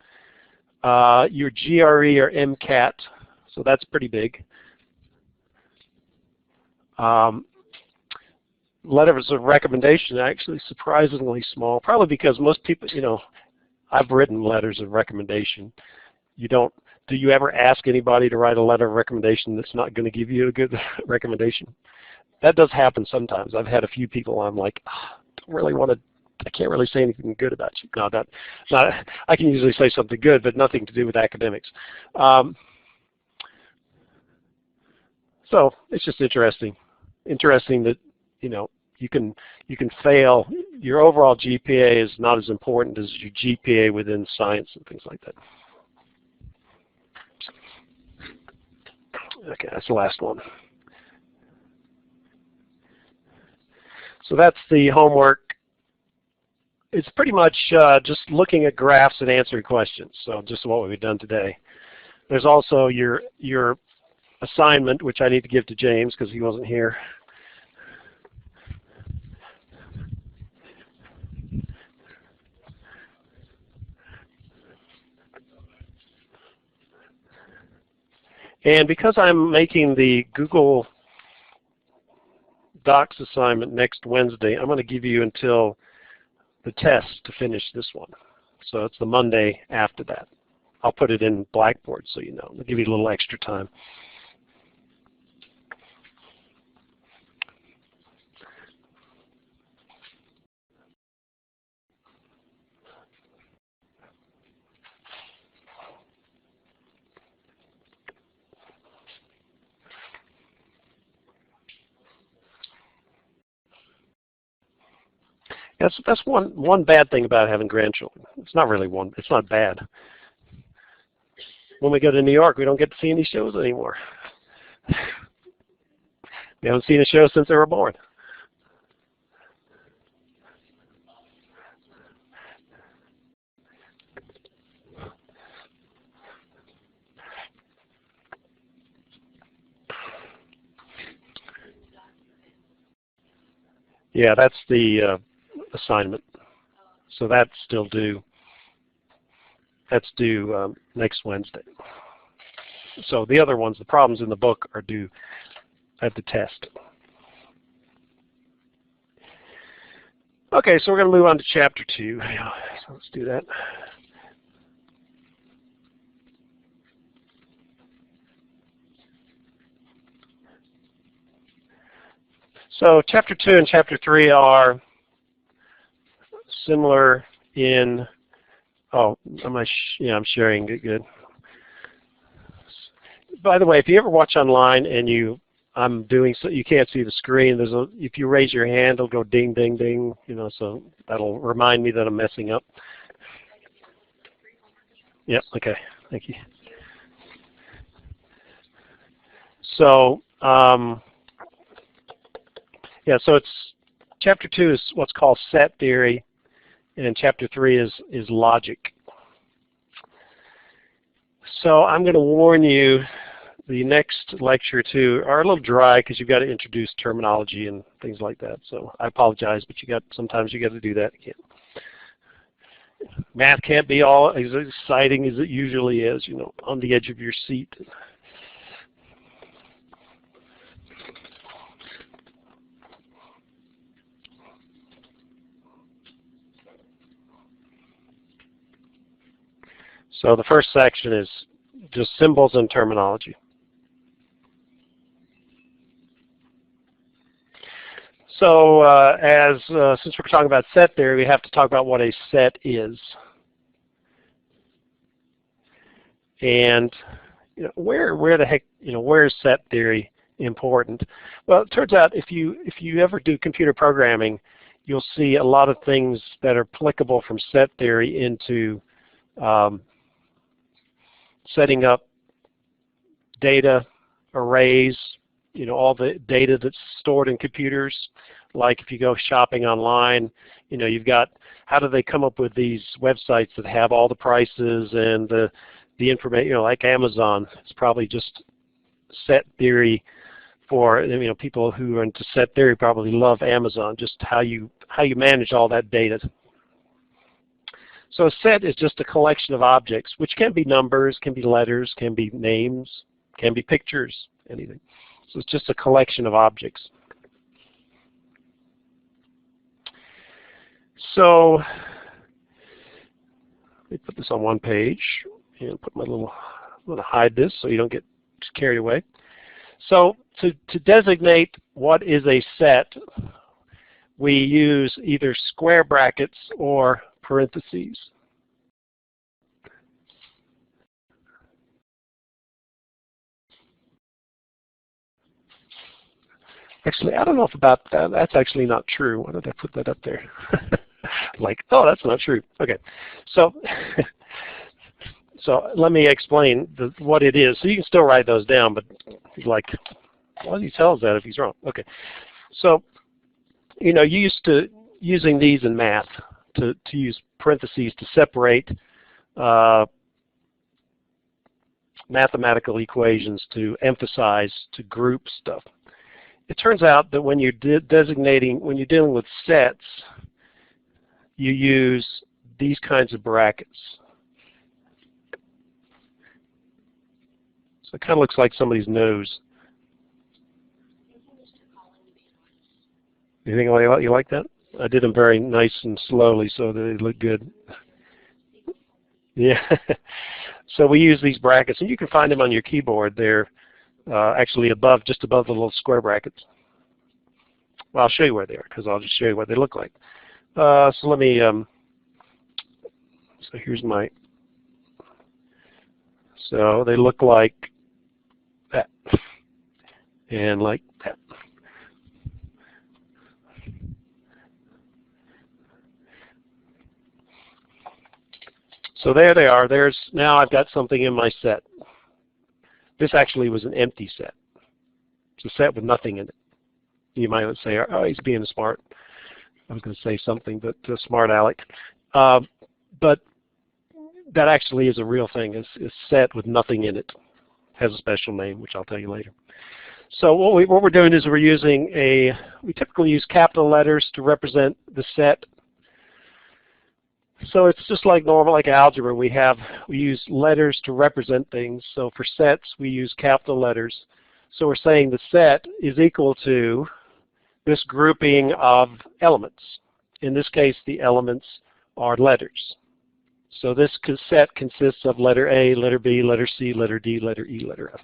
Your GRE or MCAT, so that's pretty big. Letters of recommendation, actually surprisingly small, probably because most people, I've written letters of recommendation. Do you ever ask anybody to write a letter of recommendation that's not going to give you a good recommendation? That does happen sometimes. I've had a few people I'm like, don't really want to I can't really say anything good about you. No, not. I can usually say something good, but nothing to do with academics. So it's just interesting. Interesting that you can fail. Your overall GPA is not as important as your GPA within science and things like that. Okay, that's the last one. So that's the homework. It's pretty much just looking at graphs and answering questions. So just what we've done today. There's also your assignment, which I need to give to James because he wasn't here. And because I'm making the Google Docs assignment next Wednesday, I'm going to give you until the test to finish this one. So it's the Monday after that. I'll put it in Blackboard so you know. I'll give you a little extra time. That's one bad thing about having grandchildren. It's not really one. It's not bad. When we go to New York, we don't get to see any shows anymore. We haven't seen a show since they were born. Yeah, that's the assignment. So that's still due. That's due next Wednesday. So the other ones, the problems in the book, are due at the test. Okay, so we're going to move on to Chapter 2. So let's do that. So Chapter 2 and Chapter 3 are similar in, I'm sharing it good. By the way, if you ever watch online and I'm doing so you can't see the screen, if you raise your hand, it'll go ding, ding, ding, so that'll remind me that I'm messing up. Yep, okay, thank you. So, yeah, so it's Chapter 2 is what's called set theory, and Chapter 3 is logic. So I'm going to warn you, the next lecture or two are a little dry because you've got to introduce terminology and things like that. So I apologize, but sometimes you got to do that again. Math can't be all as exciting as it usually is, on the edge of your seat. So the first section is just symbols and terminology. So since we're talking about set theory, we have to talk about what a set is. And where the heck, where is set theory important? Well, it turns out if you ever do computer programming, you'll see a lot of things that are applicable from set theory into setting up data arrays, all the data that's stored in computers. Like if you go shopping online, you've got, how do they come up with these websites that have all the prices and the information, like Amazon? It's probably just set theory for, people who are into set theory probably love Amazon, just how you manage all that data. So a set is just a collection of objects, which can be numbers, can be letters, can be names, can be pictures, anything. So it's just a collection of objects. So let me put this on one page and put my I'm going to hide this so you don't get carried away. So to designate what is a set, we use either square brackets or parentheses. Actually, I don't know if about that. That's actually not true. Why did I put that up there? Like, oh, that's not true. Okay, so so let me explain what it is. So you can still write those down, but like, why does he tell us that if he's wrong? Okay, so you know, you used to using these in math to use parentheses to separate mathematical equations, to emphasize, to group stuff. It turns out that when you're when you're dealing with sets, you use these kinds of brackets. So it kind of looks like somebody's nose. You think you like that? I did them very nice and slowly so they look good. Yeah. So we use these brackets, and you can find them on your keyboard. They're actually just above the little square brackets. Well, I'll show you where they are, because I'll just show you what they look like. So let me, so here's my, so they look like that, and like that. So there they are. Now I've got something in my set. This actually was an empty set. It's a set with nothing in it. You might say, oh, he's being smart. I was going to say something, but smart Alec. But that actually is a real thing. It's a set with nothing in it. It has a special name, which I'll tell you later. So what we're doing is we typically use capital letters to represent the set. So it's just like normal, like algebra. We use letters to represent things. So for sets, we use capital letters. So we're saying the set is equal to this grouping of elements. In this case, the elements are letters. So this set consists of letter A, letter B, letter C, letter D, letter E, letter F.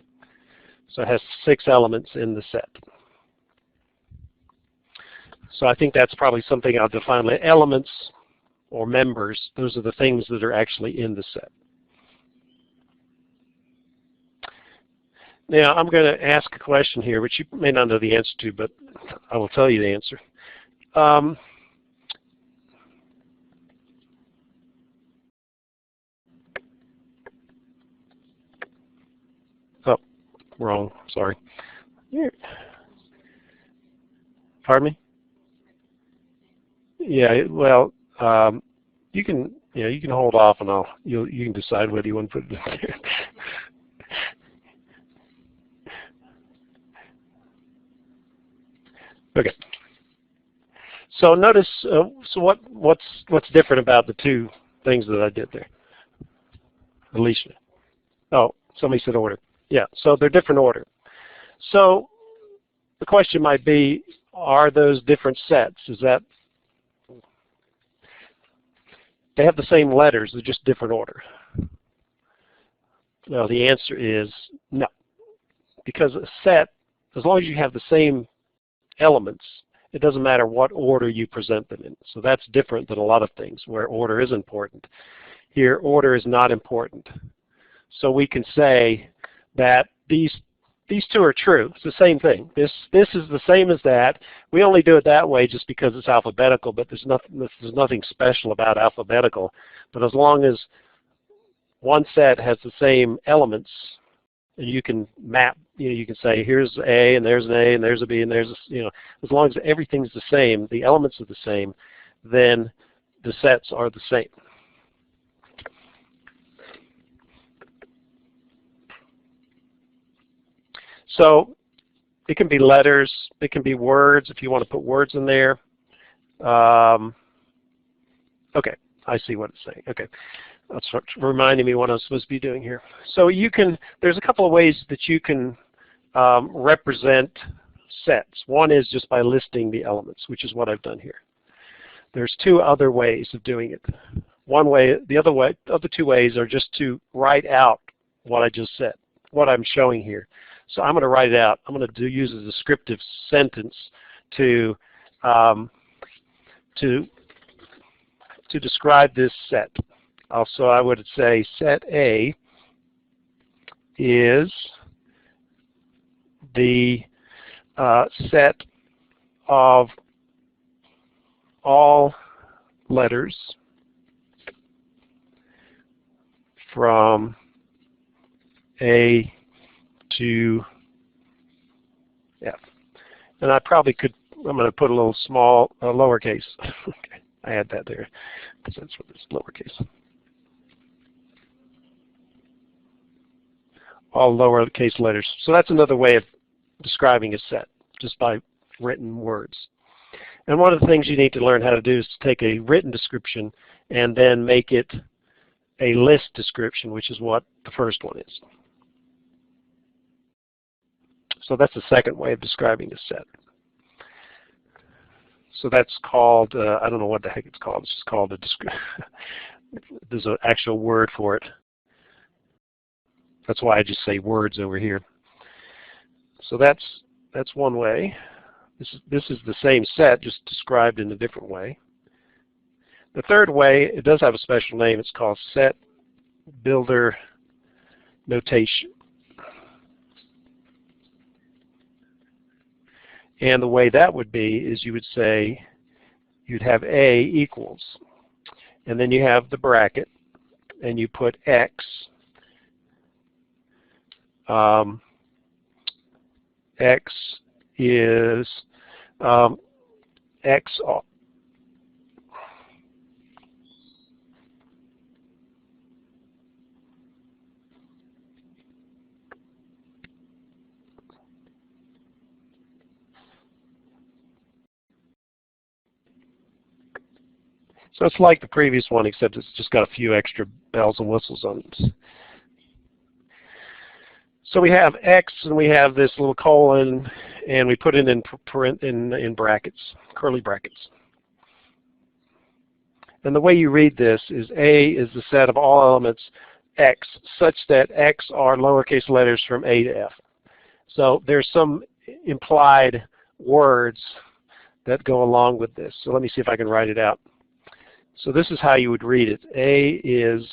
So it has 6 elements in the set. So I think that's probably something I'll define like elements or members. Those are the things that are actually in the set. Now I'm going to ask a question here, which you may not know the answer to, but I will tell you the answer. Oh, wrong. Sorry. Here. Pardon me? Yeah. Well, you can hold off, and you can decide whether you want to put it in there. Okay. So notice, so what's different about the two things that I did there? Alicia. Oh, somebody said order. Yeah, so they're different order. So the question might be, are those different sets? Is that they have the same letters, they're just different order? No, the answer is no. Because a set, as long as you have the same elements, it doesn't matter what order you present them in. So that's different than a lot of things where order is important. Here, order is not important. So we can say that these two are true. It's the same thing. This is the same as that. We only do it that way just because it's alphabetical, but there's nothing special about alphabetical. But as long as one set has the same elements, you can map, you can say here's A and there's an A and there's a B and there's a, as long as everything's the same, the elements are the same, then the sets are the same. So it can be letters, it can be words if you want to put words in there. Okay, I see what it's saying. Okay. That's reminding me what I'm supposed to be doing here. So there's a couple of ways that you can represent sets. One is just by listing the elements, which is what I've done here. There's 2 other ways of doing it. One way, the other 2 ways are just to write out what I just said, what I'm showing here. So I'm going to write it out. I'm going to use a descriptive sentence to to describe this set. Also, I would say set A is the set of all letters from A to F. And I probably could, I'm going to put a little small, lowercase. Okay, I add that there because that's what it's lowercase. All lowercase letters. So that's another way of describing a set, just by written words. And one of the things you need to learn how to do is to take a written description and then make it a list description, which is what the first one is. So that's the second way of describing a set. So that's called, I don't know what the heck it's called. It's just called a description. There's an actual word for it. That's why I just say words over here. So that's one way. This is the same set, just described in a different way. The third way, it does have a special name. It's called set builder notation. And the way that would be is you would say you'd have A equals, and then you have the bracket, and you put X. X is X. So it's like the previous one, except it's just got a few extra bells and whistles on it. So we have X, and we have this little colon, and we put it in brackets, curly brackets. And the way you read this is A is the set of all elements X, such that X are lowercase letters from A to F. So there's some implied words that go along with this. So let me see if I can write it out. So this is how you would read it. A is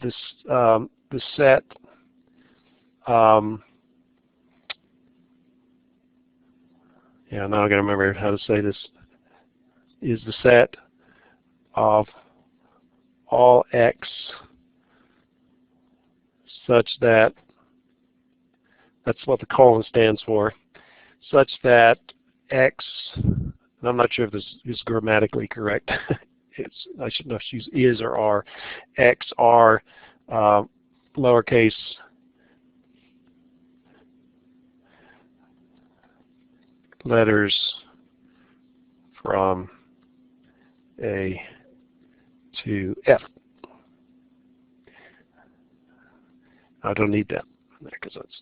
this, the set yeah, now I got to remember how to say this, is the set of all X such that, that's what the colon stands for, such that X, and I'm not sure if this is grammatically correct, I should know if use is or are, X are lowercase letters from A to F. I don't need that because that's,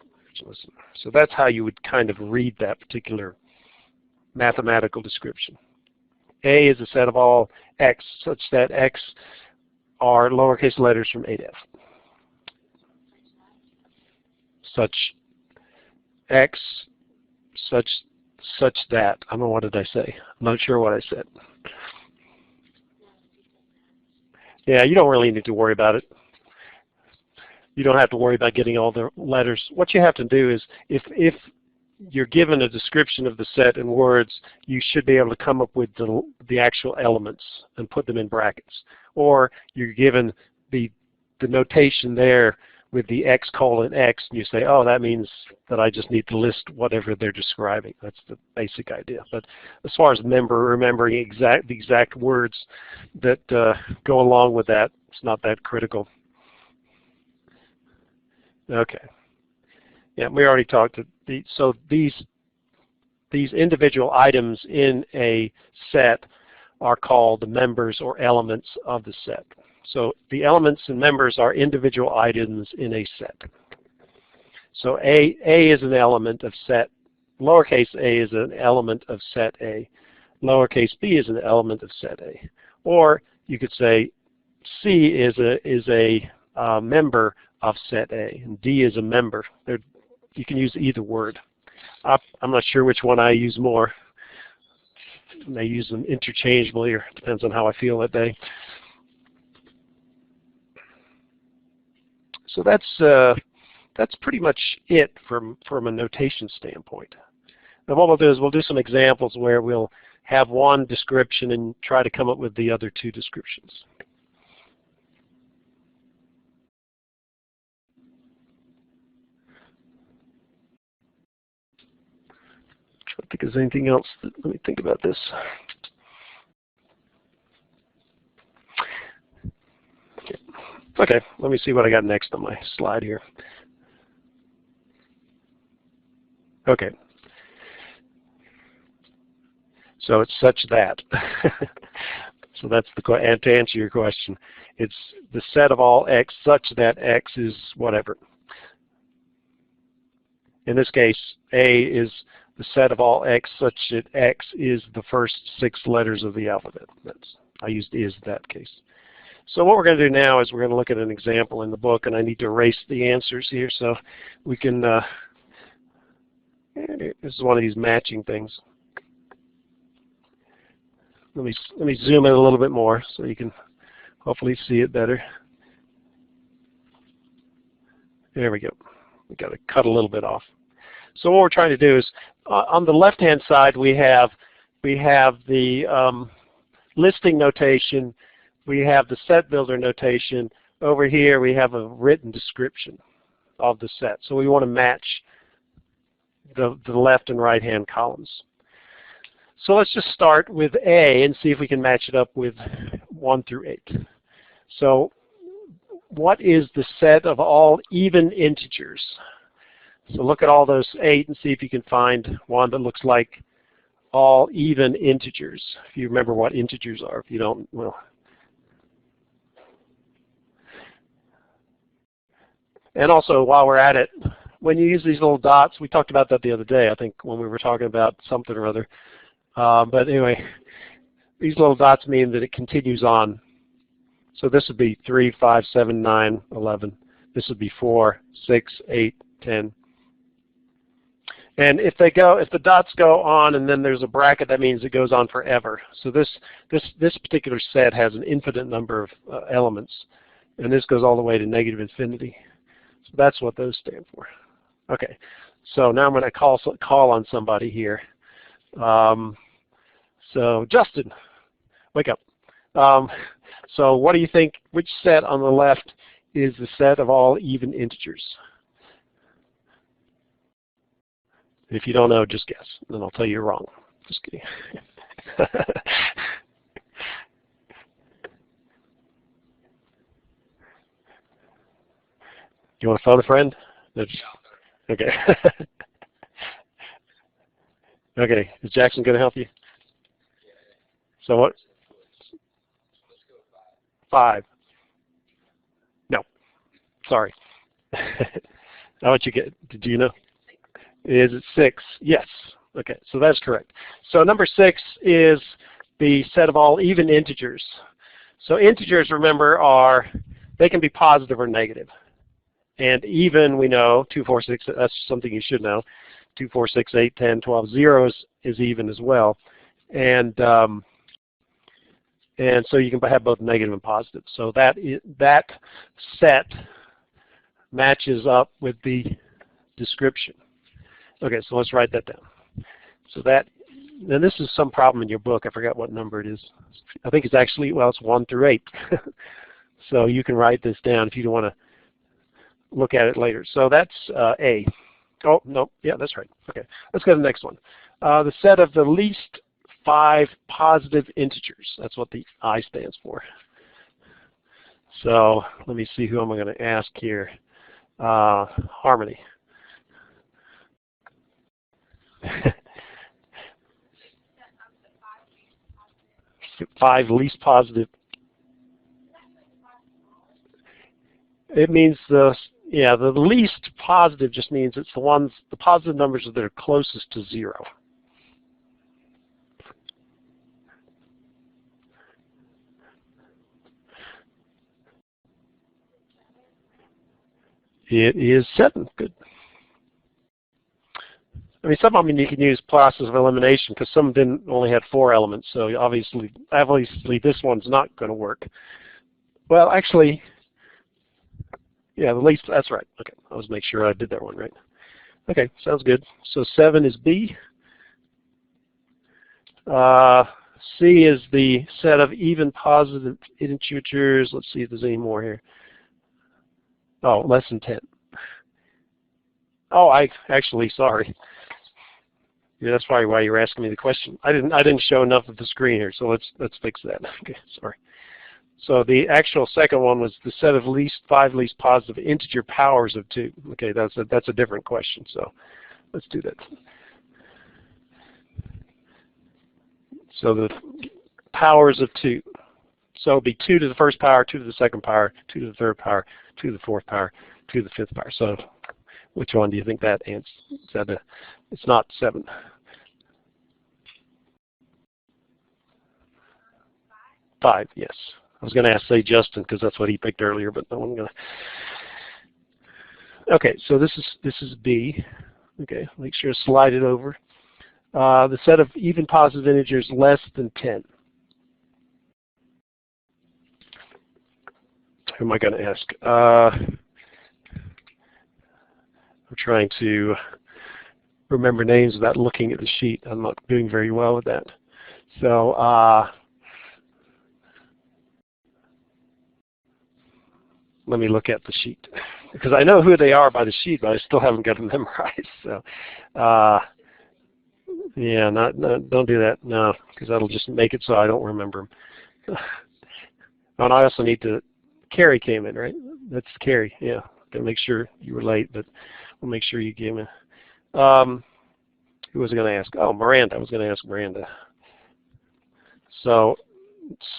so that's how you would kind of read that particular mathematical description. A is a set of all X such that X are lowercase letters from A to F. Such X, such that, I don't know, what did I say? I'm not sure what I said. Yeah, you don't really need to worry about it. You don't have to worry about getting all the letters. What you have to do is, if you're given a description of the set in words, you should be able to come up with the actual elements and put them in brackets. Or you're given the notation there with the X colon X, and you say, oh, that means that I just need to list whatever they're describing. That's the basic idea. But as far as remembering the exact words that go along with that, it's not that critical. Okay. Yeah, we already talked. So these individual items in a set are called the members or elements of the set. So the elements and members are individual items in a set. So A is an element of set, lowercase a is an element of set A, lowercase b is an element of set A. Or you could say C is a member of set A, and D is a member. You can use either word. I'm not sure which one I use more. may use them interchangeably, or depends on how I feel that day. So that's pretty much it from a notation standpoint. Now what we'll do is we'll do some examples where we'll have one description and try to come up with the other two descriptions. I think there's anything else. Let me think about this. Okay, let me see what I got next on my slide here. Okay. So it's such that. So that's the, and to answer your question, it's the set of all x such that x is whatever. In this case, A is the set of all x such that x is the first 6 letters of the alphabet. I used is in that case. So what we're going to do now is we're going to look at an example in the book, and I need to erase the answers here so we can, this is one of these matching things. Let me zoom in a little bit more so you can hopefully see it better. There we go. We got to cut a little bit off. So what we're trying to do is, on the left-hand side, we have the listing notation. We have the set builder notation. Over here, we have a written description of the set. So we want to match the left and right-hand columns. So let's just start with A and see if we can match it up with 1 through 8. So what is the set of all even integers? So look at all those 8 and see if you can find one that looks like all even integers. If you remember what integers are. If you don't, well. And also, while we're at it, when you use these little dots, we talked about that the other day, I think, when we were talking about something or other. But anyway, these little dots mean that it continues on. So this would be 3, 5, 7, 9, 11. This would be 4, 6, 8, 10. And if the dots go on and then there's a bracket, that means it goes on forever. So this particular set has an infinite number of elements, and this goes all the way to negative infinity. So that's what those stand for. Okay, so now I'm going to call on somebody here. So Justin, wake up. So what do you think, which set on the left is the set of all even integers? If you don't know, just guess, and then I'll tell you you're wrong. Just kidding. You want to phone a friend? Okay. Okay, is Jackson going to help you? So what? 5. No, sorry. How much you get? Did you know? Is it 6? Yes. Okay, so that's correct. So number 6 is the set of all even integers. So integers, remember, they can be positive or negative. And even, we know, 2, 4, 6, that's something you should know. 2, 4, 6, 8, 10, 12, 0 is even as well. And so you can have both negative and positive. So that set matches up with the description. Okay, so let's write that down. So that, and this is some problem in your book. I forgot what number it is. I think it's actually, well, it's 1 through 8. So you can write this down if you don't want to look at it later. So that's A. Oh, no, yeah, that's right. Okay, let's go to the next one. The set of the least 5 positive integers. That's what the I stands for. So let me see who I'm going to ask here. Harmony. 5 least positive. It means the least positive just means it's the positive numbers that are closest to 0. It is 7. Good. I mean, some of them you can use process of elimination because some didn't only had 4 elements. So obviously this one's not going to work. Well, actually, yeah, the least, that's right. Okay, I was make sure I did that one right. Okay, sounds good. So 7 is B. C is the set of even positive integers. Let's see if there's any more here. Oh, less than 10. Oh, I actually, sorry. Yeah, that's probably why you were asking me the question. I didn't show enough of the screen here, so let's fix that. Okay, sorry. So the actual second one was the set of 5 least positive integer powers of 2. Okay, that's a different question. So let's do that. So the powers of 2. So it'll be 2 to the first power, 2 to the second power, 2 to the third power, 2 to the fourth power, 2 to the fifth power. So which one do you think that answers? It's not 7. 5, yes. I was going to ask, say, Justin, because that's what he picked earlier, but no one going to. Okay, so this is B. Okay, make sure to slide it over. The set of even positive integers less than 10. Who am I going to ask? I'm trying to remember names without looking at the sheet. I'm not doing very well with that. So let me look at the sheet, because I know who they are by the sheet, but I still haven't got them memorized. So yeah, don't do that, no, because that'll just make it so I don't remember them. And I also need to, Carrie came in, right? That's Carrie, yeah. Gotta make sure you were late, but we'll make sure you came in. Who was I going to ask? Oh, Miranda. I was going to ask Miranda. So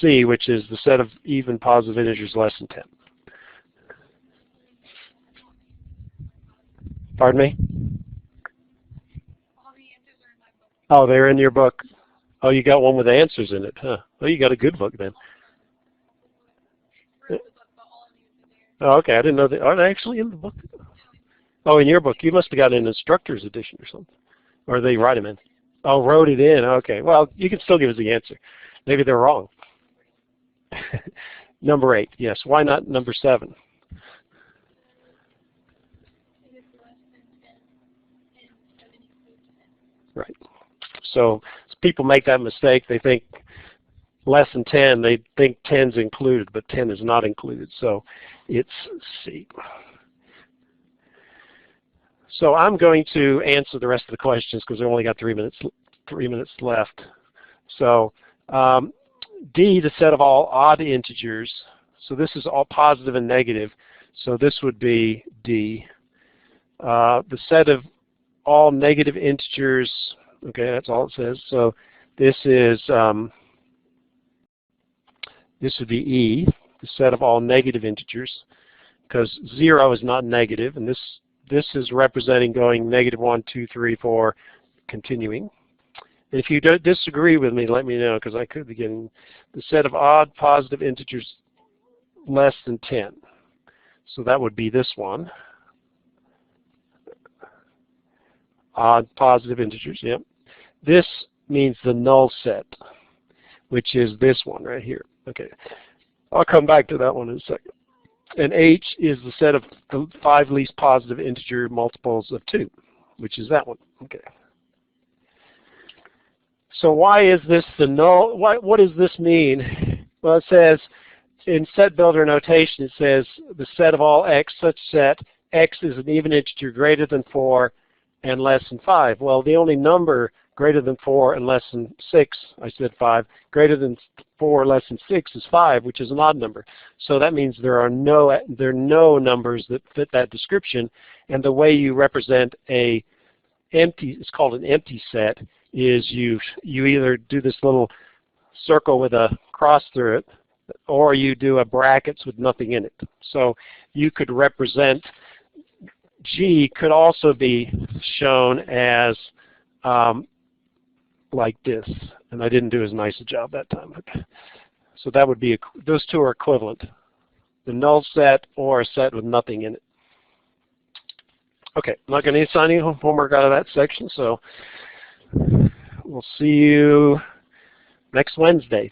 C, which is the set of even positive integers less than 10. Pardon me? Oh, they're in your book. Oh, you got one with answers in it, huh? Oh, you got a good book then. Oh, okay. I didn't know they are they actually in the book. Oh, in your book, you must have got an instructor's edition or something, or they write them in. Oh, wrote it in. Okay. Well, you can still give us the answer. Maybe they're wrong. Number 8. Yes. Why not number 7? Right. So people make that mistake. They think less than 10. They think 10's included, but 10 is not included. So it's C. So I'm going to answer the rest of the questions because we only got 3 minutes left. So D, the set of all odd integers. So this is all positive and negative. So this would be D. The set of all negative integers. Okay, that's all it says. So this would be E, the set of all negative integers, because 0 is not negative, and this is representing going -1, 2, 3, 4, continuing. And if you don't disagree with me, let me know, because I could be getting the set of odd positive integers less than 10. So that would be this one. Odd positive integers, yep. This means the null set, which is this one right here. Okay, I'll come back to that one in a second. And H is the set of the 5 least positive integer multiples of 2, which is that one. Okay. So why is this the null? What does this mean? Well, it says in set builder notation, it says the set of all x such that x is an even integer greater than 4 and less than 5. Well, the only number greater than 4 and less than 6, I said 5, greater than 4 or less than 6 is 5, which is an odd number. So that means there are no numbers that fit that description, and the way you represent a empty, it's called an empty set, is you either do this little circle with a cross through it, or you do a brackets with nothing in it. So you could represent, G could also be shown as like this, and I didn't do as nice a job that time. So that would be, those two are equivalent. The null set or a set with nothing in it. Okay, I'm not going to assign you homework out of that section, so we'll see you next Wednesday.